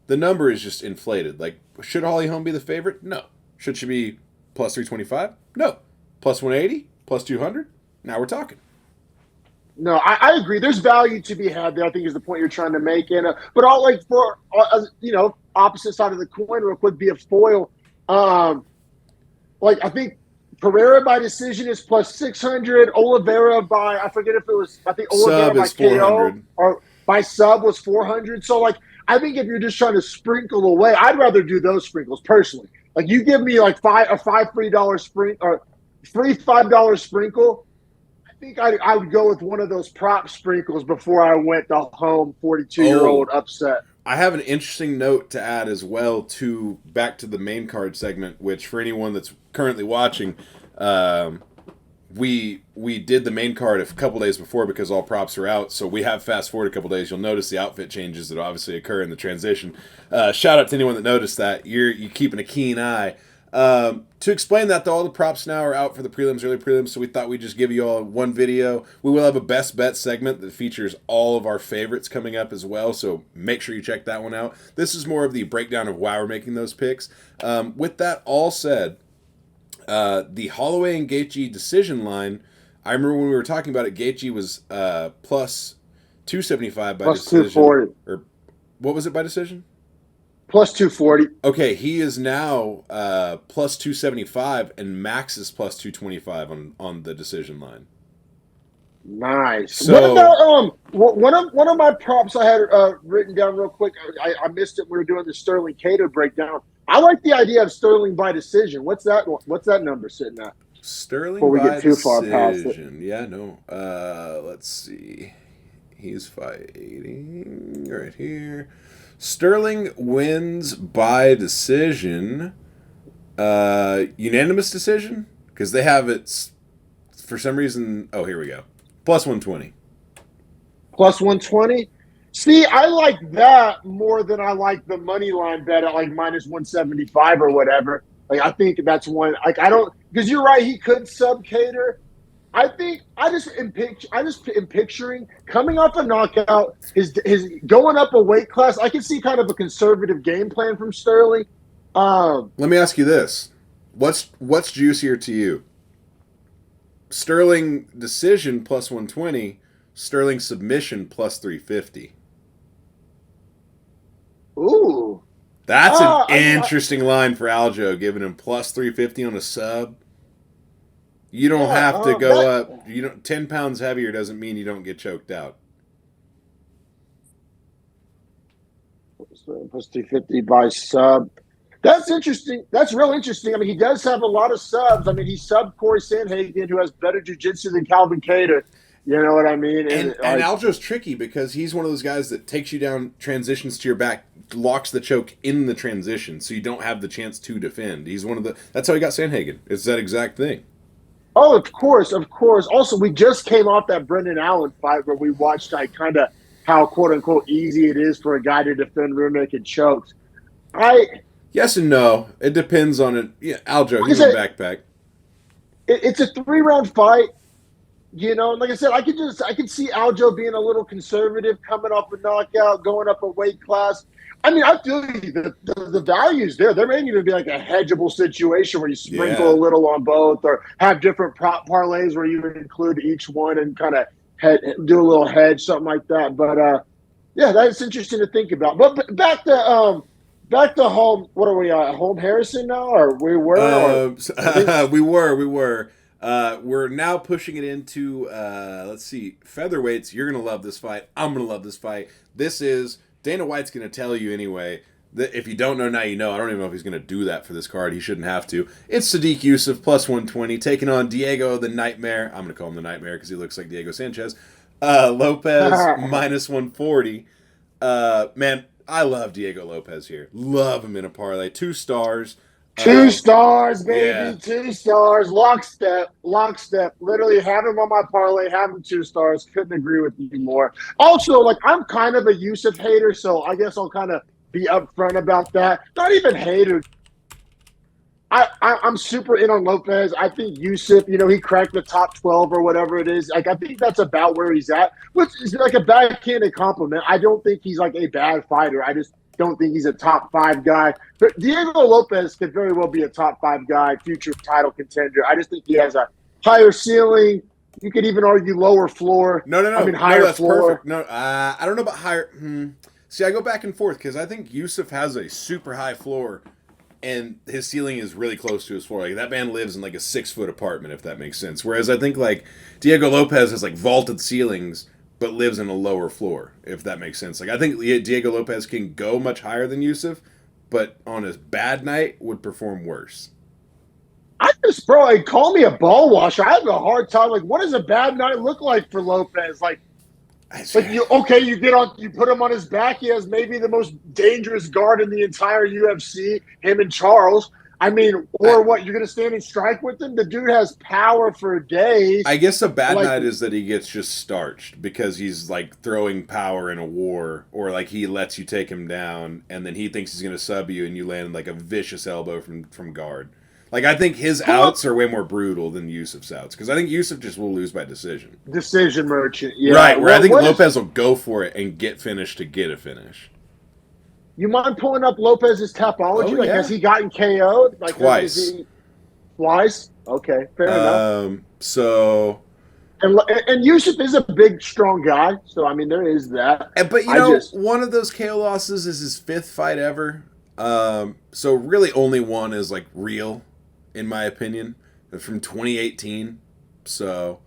the number is just inflated. Like, should Holly Holm be the favorite? No. Should she be plus 325? No. Plus 180? Plus 200? Now we're talking. No, I agree. There's value to be had there. I think is the point you're trying to make. And but all like for opposite side of the coin, real quick, be a foil. Like I think Pereira by decision is plus 600. Oliveira by I forget if it was I think Oliveira Sub by is 400. KO or by sub was 400. So like I think if you're just trying to sprinkle away, I'd rather do those sprinkles personally. Like you give me like five $3 sprinkle or $5 sprinkle. I think I would go with one of those prop sprinkles before I went the home 42-year-old upset. I have an interesting note to add as well to back to the main card segment, which for anyone that's currently watching, we did the main card a couple days before because all props are out. So we have fast forward a couple days. You'll notice the outfit changes that obviously occur in the transition. Shout out to anyone that noticed that. You're keeping a keen eye. To explain that, though, all the props now are out for the prelims, early prelims, so we thought we'd just give you all one video. We will have a best bet segment that features all of our favorites coming up as well, so make sure you check that one out. This is more of the breakdown of why we're making those picks. With that all said, the Holloway and Gaethje decision line, I remember when we were talking about it, Gaethje was plus 275 by plus decision. 240. Or what was it by decision? Plus 240. Okay, he is now plus 275, and Max is plus 225 on the decision line. Nice. So, what about one of my props I had written down real quick? I missed it. We were doing the Sterling Cato breakdown. I like the idea of Sterling by decision. What's that number sitting at? Sterling before we by get too far past it. Yeah, no. Let's see. He's fighting right here. Sterling wins by decision. Unanimous decision? Because they have it for some reason. Oh, here we go. Plus 120. Plus 120? See, I like that more than I like the money line bet at like minus 175 or whatever. Like, I think that's one. Like, I don't, because you're right, he could sub cater. I think I just am picturing coming off a knockout, his going up a weight class. I can see kind of a conservative game plan from Sterling. Let me ask you this: what's juicier to you? Sterling decision plus 120, Sterling submission plus 350. Ooh, that's an interesting line for Aljo, giving him plus 350 on a sub. You don't have to go up. 10 pounds heavier doesn't mean you don't get choked out. Plus 350 by sub. That's interesting. That's real interesting. I mean, he does have a lot of subs. I mean, he subbed Corey Sandhagen, who has better jiu-jitsu than Calvin Kattar. You know what I mean? And Aljo's tricky because he's one of those guys that takes you down, transitions to your back, locks the choke in the transition, so you don't have the chance to defend. He's one of the. That's how he got Sandhagen. It's that exact thing. Oh, of course. Also, we just came off that Brendan Allen fight where we watched kind of how quote unquote easy it is for a guy to defend rear naked chokes. Yes and no. It depends on it. Yeah, Aljo, he's a backpack. It's a 3-round fight. You know, like I said, I can see Aljo being a little conservative, coming off a knockout, going up a weight class. I mean, I feel you. The value's there. There may even be like a hedgeable situation where you sprinkle Yeah. a little on both, or have different prop parlays where you include each one and kind of do a little hedge, something like that. But yeah, that's interesting to think about. But back to home. What are we at? Home Harrison now, or we were, or I think We were. We're now pushing it into let's see, featherweights. You're gonna love this fight. I'm gonna love this fight. This is Dana White's gonna tell you anyway. That if you don't know now, you know. I don't even know if he's gonna do that for this card. He shouldn't have to. It's Sadiq Yusuf plus 120 taking on Diego the Nightmare. I'm gonna call him the Nightmare because he looks like Diego Sanchez. Lopez minus 140. Man, I love Diego Lopez here. Love him in a parlay. 2 stars. 2 stars, baby, Yeah. 2 stars, lockstep, lockstep. Literally have him on my parlay, have him 2 stars. Couldn't agree with you more. Also, like I'm kind of a Yusuf hater, so I guess I'll kind of be upfront about that. Not even hater. I'm super in on Lopez. I think Yusuf, he cracked the top 12 or whatever it is. Like I think that's about where he's at, which is like a backhanded compliment. I don't think he's like a bad fighter. I just don't think he's a top 5 guy. But Diego Lopez could very well be a top 5 guy, future title contender. I just think he has a higher ceiling. You could even argue lower floor. No. I mean higher That's floor. perfect. No, I don't know about higher. See, I go back and forth because I think Yusuf has a super high floor, and his ceiling is really close to his floor. Like that man lives in like a 6-foot apartment, if that makes sense. Whereas I think like Diego Lopez has like vaulted ceilings, but lives in a lower floor, if that makes sense. Like I think Diego Lopez can go much higher than Yusuf, but on a bad night would perform worse. Bro, like, call me a ball washer. I have a hard time. Like, what does a bad night look like for Lopez? Like you put him on his back. He has maybe the most dangerous guard in the entire UFC, him and Charles. I mean, or what? You're going to stand and strike with him? The dude has power for days. I guess a bad night is that he gets just starched because he's like throwing power in a war, or like he lets you take him down, and then he thinks he's going to sub you, and you land like a vicious elbow from guard. Like I think his outs are way more brutal than Yusuf's outs because I think Yusuf just will lose by decision. Decision merchant, yeah. Right, where I think Lopez will go for it and get finished to get a finish. You mind pulling up Lopez's Tapology? Like, has he gotten KO'd? Like, twice. Twice? Okay, fair enough. So... And Yusuf is a big, strong guy, so, I mean, there is that. But, one of those KO losses is his 5th fight ever. So, really only one is, like, real, in my opinion, from 2018. So...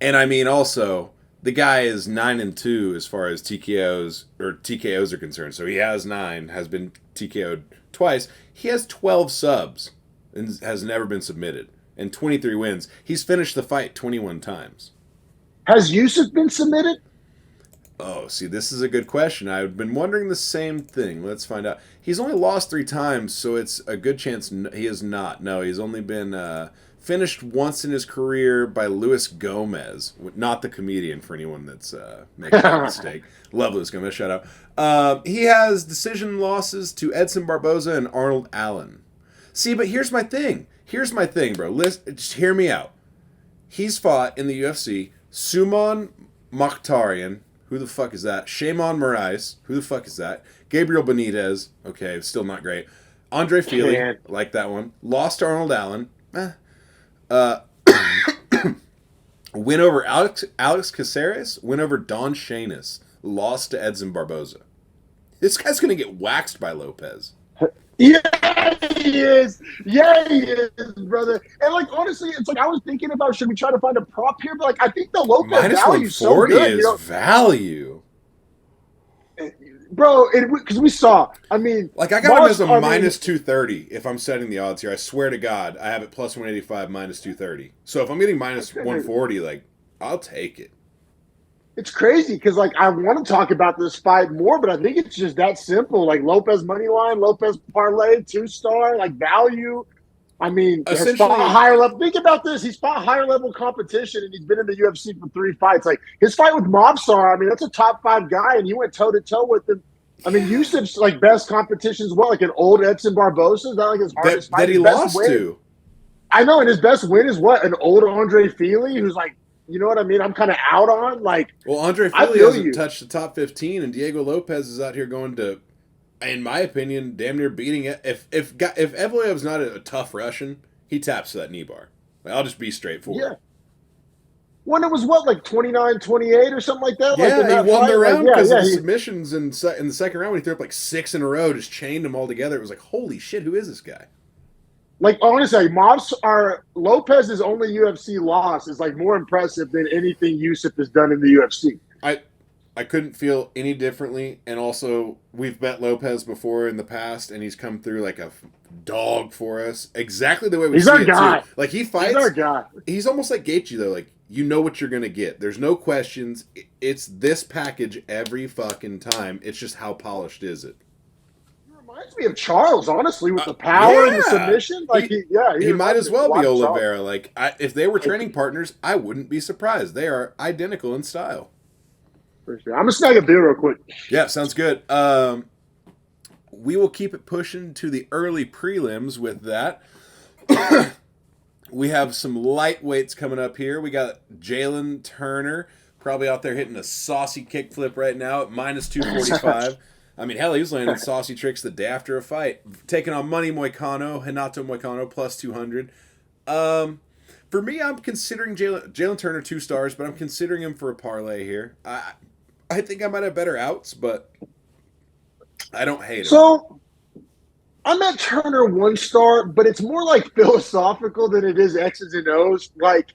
And I mean, also, the guy is 9-2 as far as TKOs are concerned. So he has 9, has been TKO'd twice. He has 12 subs and has never been submitted, and 23 wins. He's finished the fight 21 times. Has Yusuf been submitted? Oh, see, this is a good question. I've been wondering the same thing. Let's find out. He's only lost 3 times, so it's a good chance he is not. No, he's only been... finished once in his career by Luis Gomez, not the comedian for anyone that's making that mistake. Love Luis Gomez, shout out. He has decision losses to Edson Barboza and Arnold Allen. See, but here's my thing. Bro. Just hear me out. He's fought in the UFC Suman Mokhtarian. Who the fuck is that? Shimon Moraes. Who the fuck is that? Gabriel Benitez. Okay, still not great. Andre Fili. Like that one. Lost to Arnold Allen. Win over Alex Caceres, win over Don Shanis, lost to Edson Barboza. This guy's going to get waxed by Lopez. Yeah, he is. Yeah, he is, brother. And, like, honestly, it's like I was thinking about should we try to find a prop here, but, like, I think the Lopez value is so good. Is value. Bro, because we saw, I mean... Like, I got him as a minus 230 if I'm setting the odds here. I swear to God, I have it plus 185, minus 230. So if I'm getting minus 140, like, I'll take it. It's crazy because, like, I want to talk about this fight more, but I think it's just that simple. Like, Lopez money line, Lopez parlay, 2-star, like, value. I mean, he's fought higher level. Think about this. He's fought higher level competition, and he's been in the UFC for 3 fights. Like, his fight with Mobstar, I mean, that's a top 5 guy, and he went toe-to-toe with him. I mean, Yusuf's, like, best competition as well, like an old Edson Barboza. Is that, like, his hardest fight? That he lost to. I know, and his best win is what? An old Andre Fili, who's, like, you know what I mean? I'm kind of out on. Like, well, Andre Fili hasn't touched the top 15, and Diego Lopez is out here going to in my opinion, damn near beating it. If Evloev's not a tough Russian, he taps to that knee bar. Like, I'll just be straightforward. Yeah. When it was what, like 29-28 or something like that, like in Yeah, he that won the fight, like round because of the he submissions in the second round when he threw up like 6 in a row, just chained them all together. It was like, holy shit, who is this guy? like honestly, Lopez's only UFC loss is like more impressive than anything Yusuf has done in the UFC. I I couldn't feel any differently, and also we've bet Lopez before in the past, and he's come through like a dog for us, exactly the way we He's see our it guy. too. Like he He's fights, our guy. he's almost like Gaethje though. Like you know what you're gonna get. There's no questions. It's this package every fucking time. It's just how polished is it? He reminds me of Charles, honestly, with the power and the submission. Like he might as well be Charles. Oliveira. Like if they were training partners, I wouldn't be surprised. They are identical in style. For sure. I'm gonna snag a beer real quick. Yeah, sounds good. We will keep it pushing to the early prelims with that. We have some lightweights coming up here. We got Jalen Turner, probably out there hitting a saucy kickflip right now at minus 245. I mean, hell, he was landing saucy tricks the day after a fight. Taking on Money Moicano, Renato Moicano, plus 200. For me, I'm considering Jalen Turner 2 stars, but I'm considering him for a parlay here. I think I might have better outs, but I don't hate him. So I'm at Turner 1 star, but it's more like philosophical than it is X's and O's. Like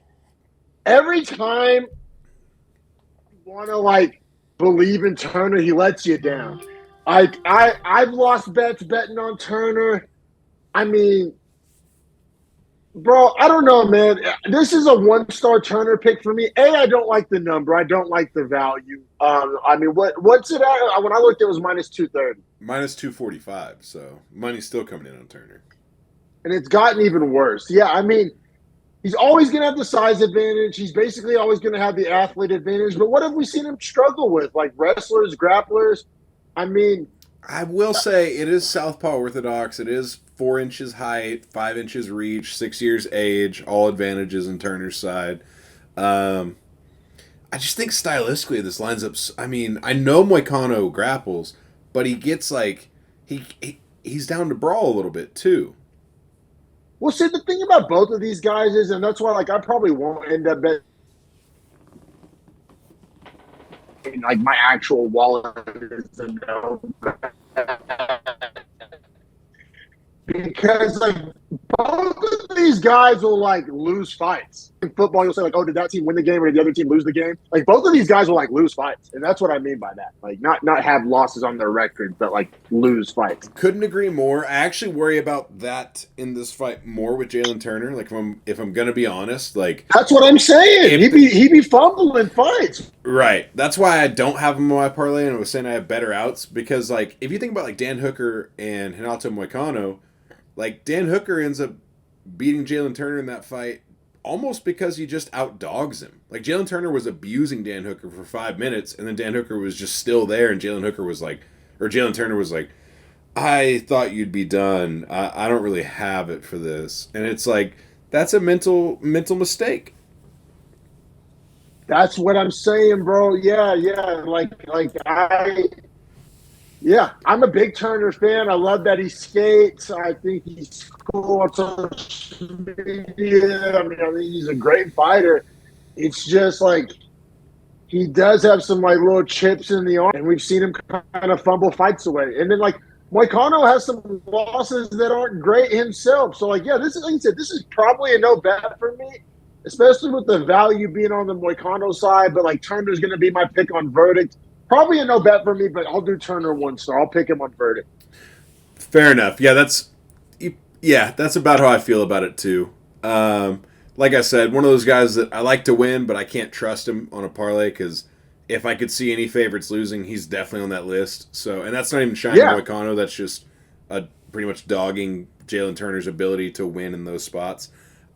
every time you want to like believe in Turner, he lets you down. I've lost bets betting on Turner. I mean, bro, I don't know, man. This is a 1-star Turner pick for me. I don't like the number. I don't like the value. I mean, what's it at? When I looked, it was minus 230. Minus 245, so money's still coming in on Turner. And it's gotten even worse. Yeah, I mean, he's always going to have the size advantage. He's basically always going to have the athlete advantage. But what have we seen him struggle with? Like wrestlers, grapplers? I mean, I will say it is southpaw orthodox. It is 4 inches height, 5 inches reach, 6 years age, all advantages in Turner's side. I just think stylistically this lines up. I mean, I know Moicano grapples, but he gets like he's down to brawl a little bit too. well, see, the thing about both of these guys is, and that's why, like, I probably won't end up betting like my actual wallet is a no. Because like both of these guys will like lose fights. In football, you'll say like, "Oh, did that team win the game or did the other team lose the game?" Like both of these guys will like lose fights, and that's what I mean by that. Like not have losses on their record, but like lose fights. Couldn't agree more. I actually worry about that in this fight more with Jalen Turner. Like if I'm gonna be honest, like That's what I'm saying. He be fumbling fights. right. That's why I don't have him on my parlay, and I was saying I have better outs because like if you think about like Dan Hooker and Renato Moicano. Like, Dan Hooker ends up beating Jalen Turner in that fight almost because he just outdogs him. Like, Jalen Turner was abusing Dan Hooker for 5 minutes, and then Dan Hooker was just still there, and Jalen Turner was like, I thought you'd be done. I don't really have it for this. And it's like, that's a mental mistake. That's what I'm saying, bro. Yeah. Yeah, I'm a big Turner fan. I love that he skates. I think he's cool on social media. I think he's a great fighter. It's just like he does have some like little chips in the arm, and we've seen him kind of fumble fights away. And then like Moicano has some losses that aren't great himself. So like, yeah, this is like you said, this is probably a no bet for me, especially with the value being on the Moicano side. But like Turner's going to be my pick on verdict. Probably a no bet for me, but I'll do Turner 1 star. I'll pick him on verdict. Fair enough. Yeah, that's about how I feel about it too. Like I said, one of those guys that I like to win, but I can't trust him on a parlay because if I could see any favorites losing, he's definitely on that list. So, and that's not even shining Moicano. That's just pretty much dogging Jalen Turner's ability to win in those spots.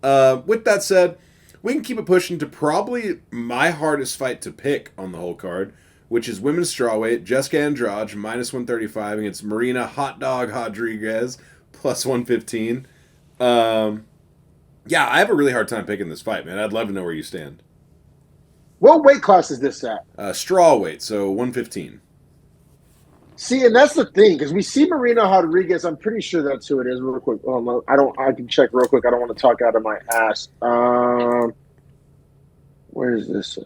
With that said, we can keep it pushing to probably my hardest fight to pick on the whole card, which is women's strawweight, Jessica Andrade, minus 135 against Marina Hot Dog Rodriguez, plus 115. Yeah, I have a really hard time picking this fight, man. I'd love to know where you stand. What weight class is this at? Strawweight, so 115. See, and that's the thing because we see Marina Rodriguez. I'm pretty sure that's who it is. Real quick, I don't. I can check real quick. I don't want to talk out of my ass. Where is this?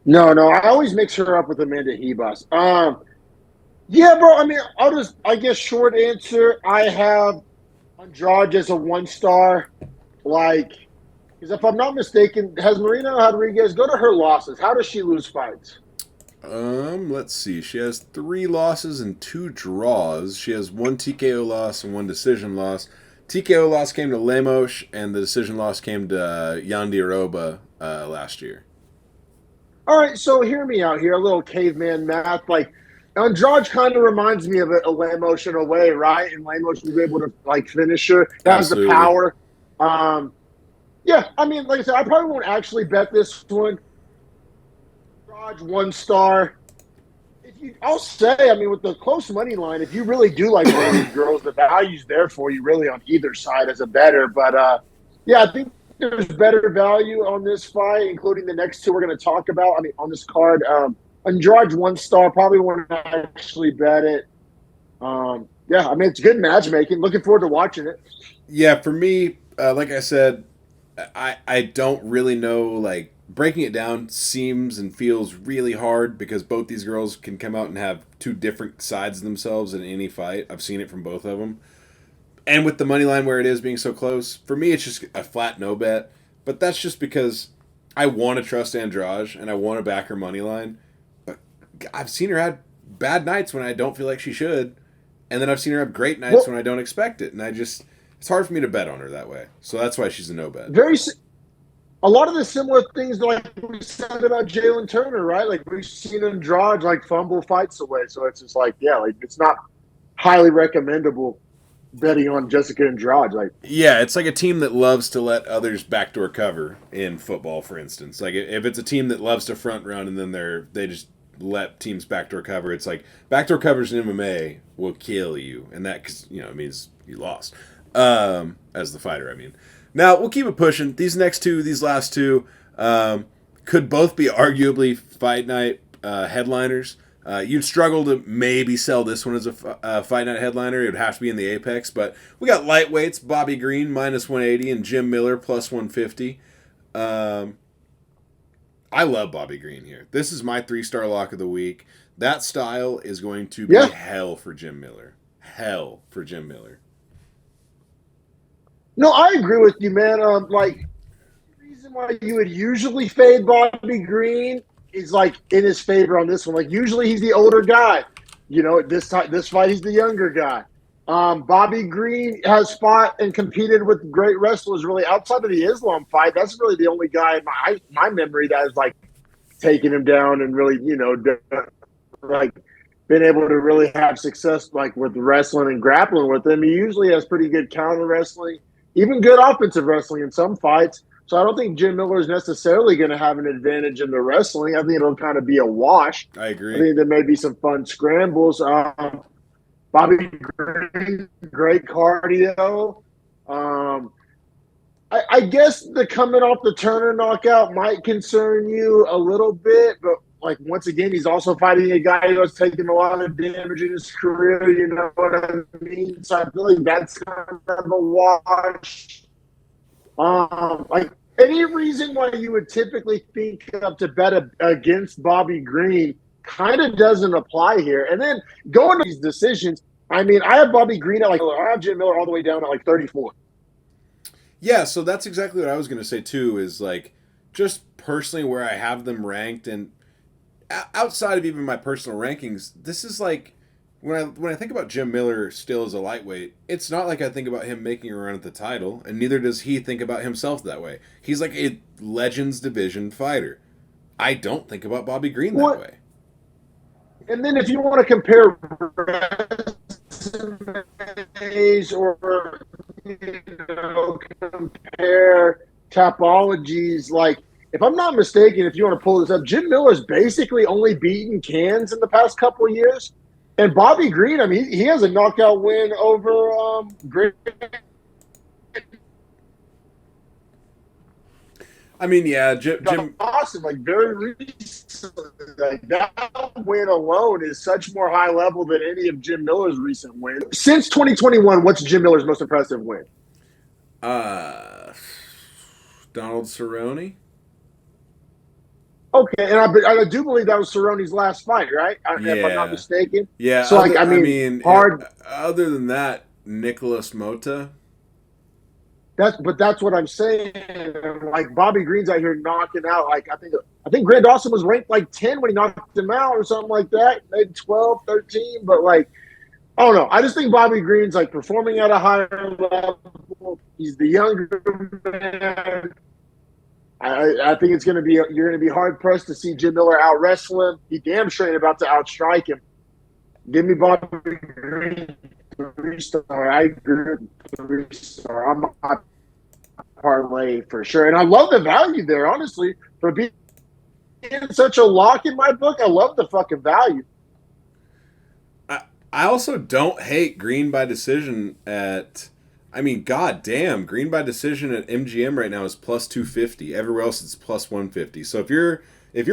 No, no. I always mix her up with Amanda Hebus. Yeah, bro. I mean, I guess, short answer. I have Andrade as a 1 star. Like, because if I'm not mistaken, has Marina Rodriguez go to her losses? How does she lose fights? Let's see. She has 3 losses and 2 draws. She has 1 TKO loss and 1 decision loss. TKO loss came to Lemos, and the decision loss came to Yandi Aroba last year. All right, so hear me out here. A little caveman math. Like, Andrade kind of reminds me of a Lemos in a way, right? And Lemos was able to like finish her. That was the Absolutely. power. Yeah, I mean, like I said, I probably won't actually bet this one. Andrade 1 star. I'll say, I mean, with the close money line, if you really do like one of these girls, the value's there for you really on either side as a better. But yeah, I think there's better value on this fight, including the next two we're going to talk about. I mean, on this card, Andrade 1 star, probably won't actually bet it. Yeah, I mean, it's good matchmaking. Looking forward to watching it. Yeah, for me, like I said, I don't really know. Like, breaking it down seems and feels really hard because both these girls can come out and have 2 different sides of themselves in any fight. I've seen it from both of them. And with the money line where it is being so close, for me, it's just a flat no bet. But that's just because I want to trust Andrade and I want to back her money line. But I've seen her have bad nights when I don't feel like she should. And then I've seen her have great nights Well, when I don't expect it. And it's hard for me to bet on her that way. So that's why she's a no bet. very a lot of the similar things like we said about Jalen Turner, right? Like we've seen Andrade like fumble fights away. So it's just like, yeah, like it's not highly recommendable betting on Jessica Andrade. Like, Yeah, it's like a team that loves to let others backdoor cover in football, for instance. Like if it's a team that loves to front run and then they just let teams backdoor cover, it's like backdoor covers in MMA will kill you, and that cause, it means you lost as the fighter. I mean, now we'll keep it pushing. These last two, could both be arguably fight night headliners. You'd struggle to maybe sell this one as a fight night headliner. It would have to be in the Apex. But we got lightweights, Bobby Green minus 180 and Jim Miller plus 150. I love Bobby Green here. This is my 3-star lock of the week. That style is going to be yeah. hell for Jim Miller. Hell for Jim Miller. No, I agree with you, man. Like the reason why you would usually fade Bobby Green is like in his favor on this one. Like usually he's the older guy. This fight he's the younger guy. Bobby Green has fought and competed with great wrestlers really outside of the Islam fight. That's really the only guy in my memory that has like taken him down and really, like been able to really have success like with wrestling and grappling with him. He usually has pretty good counter wrestling, even good offensive wrestling in some fights. So I don't think Jim Miller is necessarily going to have an advantage in the wrestling. I think it'll kind of be a wash. I I agree. think there may be some fun scrambles. Bobby Green, great cardio. I guess the coming off the Turner knockout might concern you a little bit, but like once again, he's also fighting a guy who has taken a lot of damage in his career. You know what I mean? So I feel like that's kind of a wash. Like any reason why you would typically think of to bet against Bobby Green kind of doesn't apply here. And then going to these decisions, I mean, I have Bobby Green at I have Jim Miller all the way down at like 34. Yeah, so that's exactly what I was going to say too. Is like just personally where I have them ranked, and outside of even my personal rankings, this is like when I think about Jim Miller still as a lightweight, it's not like I think about him making a run at the title, and neither does he think about himself that way. He's like a Legends Division fighter. I don't think about Bobby Green that What? way. And then if you want to compare resumes or compare topologies, like if I'm not mistaken, if you want to pull this up, Jim Miller's basically only beaten cans in the past couple of years. And Bobby Green, I mean, he has a knockout win over Great. I mean, yeah, Jim. Awesome, like very recently, like that win alone is such more high level than any of Jim Miller's recent wins. Since 2021, what's Jim Miller's most impressive win? Donald Cerrone. Okay, and I do believe that was Cerrone's last fight, right? If I'm not Yeah, mistaken. yeah. So, like, I mean, hard. Other than that, Nicholas Mota. That's what I'm saying. Like Bobby Green's out here knocking out. Like I think Grant Dawson was ranked like 10 when he knocked him out or something like that, maybe 12, 13. But like, I don't know. I just think Bobby Green's like performing at a higher level. He's the younger man. I think you're gonna be hard pressed to see Jim Miller out wrestle him. He damn sure ain't about to outstrike him. Give me Bobby Green 3-star. I agree with 3-star. I'm not parlay for sure, and I love the value there. Honestly, for being such a lock in my book, I love the fucking value. I also don't hate Green by decision at. I mean, god damn, Green by decision at MGM right now is plus 250. Everywhere else it's plus 150. So if you're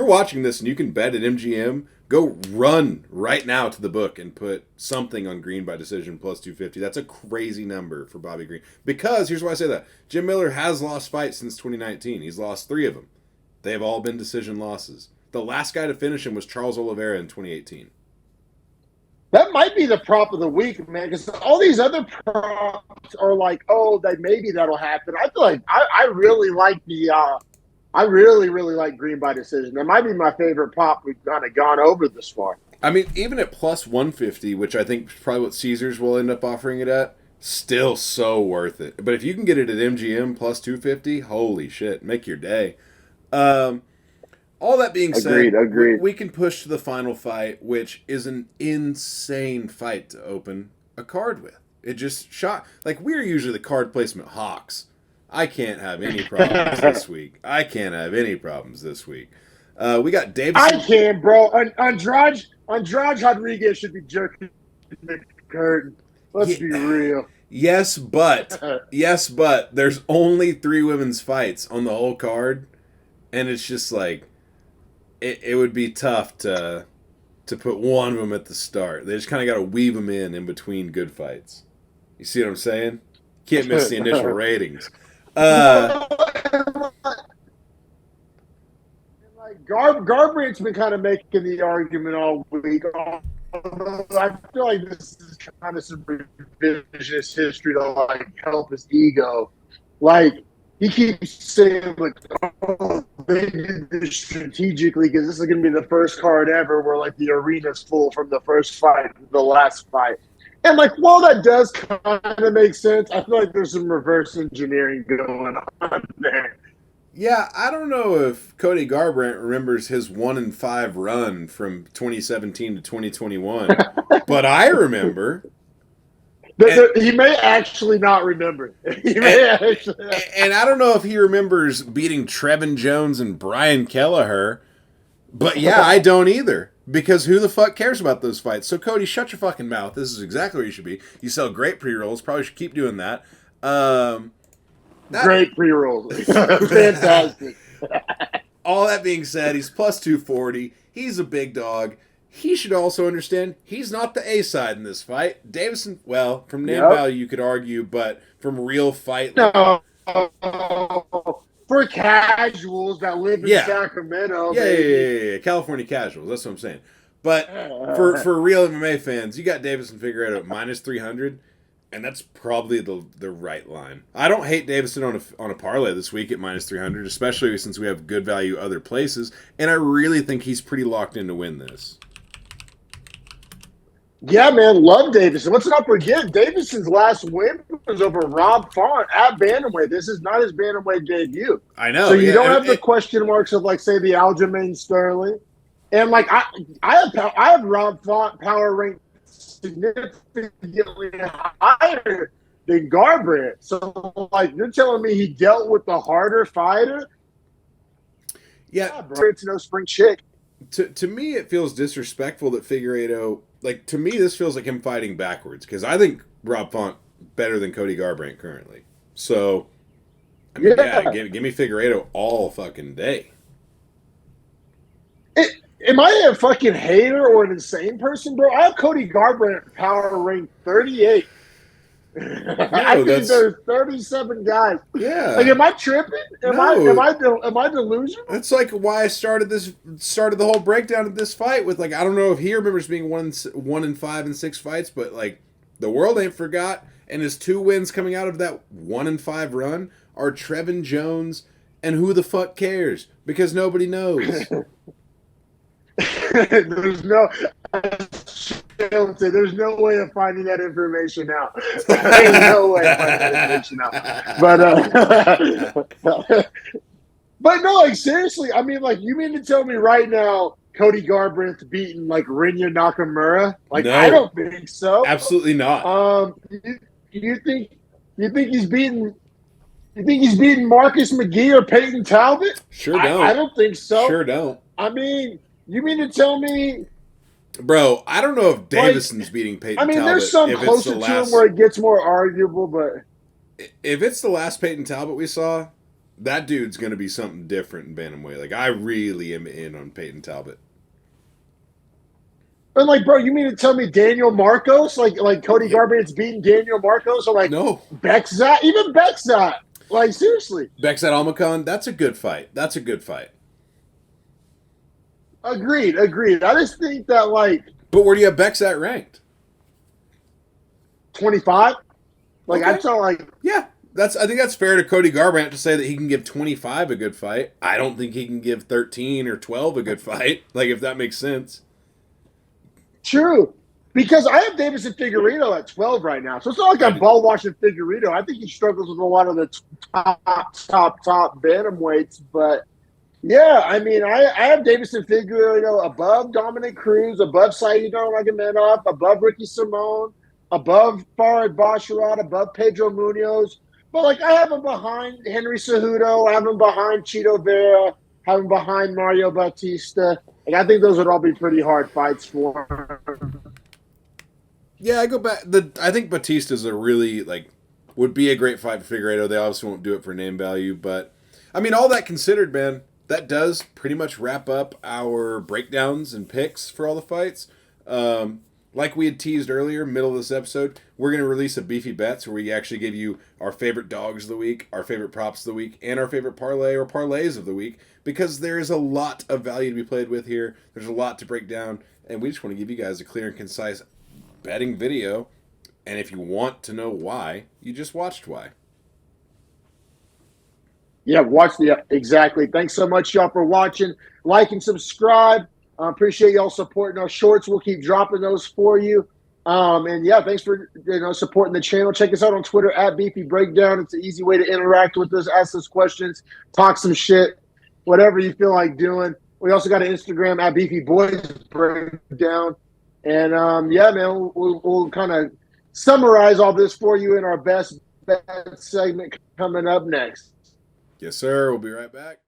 watching this and you can bet at MGM, go run right now to the book and put something on Green by decision plus 250. That's a crazy number for Bobby Green. Because here's why I say that. Jim Miller has lost fights since 2019. He's lost 3 of them. They have all been decision losses. The last guy to finish him was Charles Oliveira in 2018. That might be the prop of the week, man, because all these other props are like, oh, that maybe that'll happen. I feel like I really like I really like Green by decision. That might be my favorite prop we've kind of gone over this far. I mean, even at plus 150, which I think is probably what Caesars will end up offering it at, still so worth it. But if you can get it at MGM plus 250, holy shit, make your day. All that being said, agreed. We can push to the final fight, which is an insane fight to open a card with. It just shot. Like, we're usually the card placement hawks. I can't have any problems this week. We got Davidson. I can, bro. Andrade Rodriguez should be jerking the curtain. Let's be real. Yes, but there's only 3 women's fights on the whole card, and it's just like it would be tough to put one of them at the start. They just kind of got to weave them in between good fights. You see what I'm saying? Can't miss the initial ratings. Garbrandt's been kind of making the argument all week. I feel like this is kind of some revisionist history to like help his ego. Like he keeps saying like, "Oh, they did this strategically because this is going to be the first card ever where like the arena's full from the first fight to the last fight." And like, while that does kind of make sense, I feel like there's some reverse engineering going on there. Yeah, I don't know if Cody Garbrandt remembers his 1-5 run from 2017 to 2021, but I remember. He may actually not remember. And I don't know if he remembers beating Trevin Jones and Brian Kelleher, but yeah, I don't either. Because who the fuck cares about those fights? So, Cody, shut your fucking mouth. This is exactly where you should be. You sell great pre-rolls. Probably should keep doing that. Great pre-rolls. Fantastic. All that being said, he's plus 240. He's a big dog. He should also understand he's not the A side in this fight. Davison, well, from name value you could argue, but from real fight... No. For casuals that live in Sacramento. Yeah. California casuals. That's what I'm saying. But for real MMA fans, you got Davison Figueiredo at minus 300, and that's probably the right line. I don't hate Davison on a parlay this week at minus 300, especially since we have good value other places, and I really think he's pretty locked in to win this. Yeah, man, love Davison. Let's not forget, Davison's last win was over Rob Font at bantamweight. This is not his bantamweight debut. I know. So you don't have the question marks of, like, say, the Aljamain Sterling. And, like, I have Rob Font power ranked significantly higher than Garbrandt. So, like, you're telling me he dealt with the harder fighter? Yeah, bro. It's no spring chick. To me, it feels disrespectful that Figueiredo... Like, to me, this feels like him fighting backwards, because I think Rob Font better than Cody Garbrandt currently. So, I mean, give me Figueiredo all fucking day. Am I a fucking hater or an insane person, bro? I have Cody Garbrandt power ranked 38. I No, think that's there's 37 guys. Like, yeah. am I tripping? No, Am I delusional? that's like why I started the whole breakdown of this fight with like I don't know if he remembers being 1-5 in 6 fights, but like the world ain't forgot, and his 2 wins coming out of that 1-5 run are Trevin Jones and who the fuck cares because nobody knows. There's no, there's no way of finding that information out. There's no way of finding that information out. But no, like seriously, I mean, like you mean to tell me right now Cody Garbrandt's beating like Rinya Nakamura? Like I No, don't think so. absolutely not. You think he's beating? You think he's beating Marcus McGee or Peyton Talbot? Sure I don't. don't think so. Sure don't. I mean, you mean to tell me? Bro, I don't know if Like, Davison's beating Peyton I mean, Talbot. there's some If it's closer the to him last, where it gets more arguable, but if it's the last Peyton Talbot we saw, that dude's gonna be something different in bantamweight. Like I really am in on Peyton Talbot. like, bro, you mean to tell me Daniel Marcos, like Cody Garbrandt's beating Daniel Marcos, or like No, Bekzat, even Bekzat? Like seriously, Bekzat Almakon, that's a good fight. That's a good fight. agreed. I just think that like But where do you have Bekzat ranked? 25. Like Okay. I felt like Yeah, I think that's fair to Cody Garbrandt to say that he can give 25 a good fight. I don't think he can give 13 or 12 a good fight. Like if that makes sense. true. Because I have Davison Figueiredo at 12 right now. So it's not like I'm ball watching Figueiredo. I think he struggles with a lot of the top bantamweights. But yeah, I mean, I have Davison Figueiredo above Dominic Cruz, above Saidon Nurmagomedov, above Ricky Simone, above Farid Basharat, above Pedro Munoz. But like I have him behind Henry Cejudo, I have him behind Chito Vera, have him behind Mario Bautista. Like I think those would all be pretty hard fights for him. Yeah, I go back. I think Batista's a really would be a great fight for Figueiredo. They obviously won't do it for name value, but I mean, all that considered, man, that does pretty much wrap up our breakdowns and picks for all the fights. Like we had teased earlier, middle of this episode, we're going to release a Beefy Bets where we actually give you our favorite dogs of the week, our favorite props of the week, and our favorite parlay or parlays of the week because there is a lot of value to be played with here. There's a lot to break down, and we just want to give you guys a clear and concise betting video. And if you want to know why, you just watched why. Yeah, exactly. Thanks so much, y'all, for watching. Like and subscribe. Appreciate y'all supporting our shorts. We'll keep dropping those for you. And yeah, thanks for supporting the channel. Check us out on Twitter at Beefy Breakdown. It's an easy way to interact with us, ask us questions, talk some shit, whatever you feel like doing. We also got an Instagram at Beefy Boys Breakdown. And yeah, man, we'll kind of summarize all this for you in our best bet segment coming up next. Yes, sir. We'll be right back.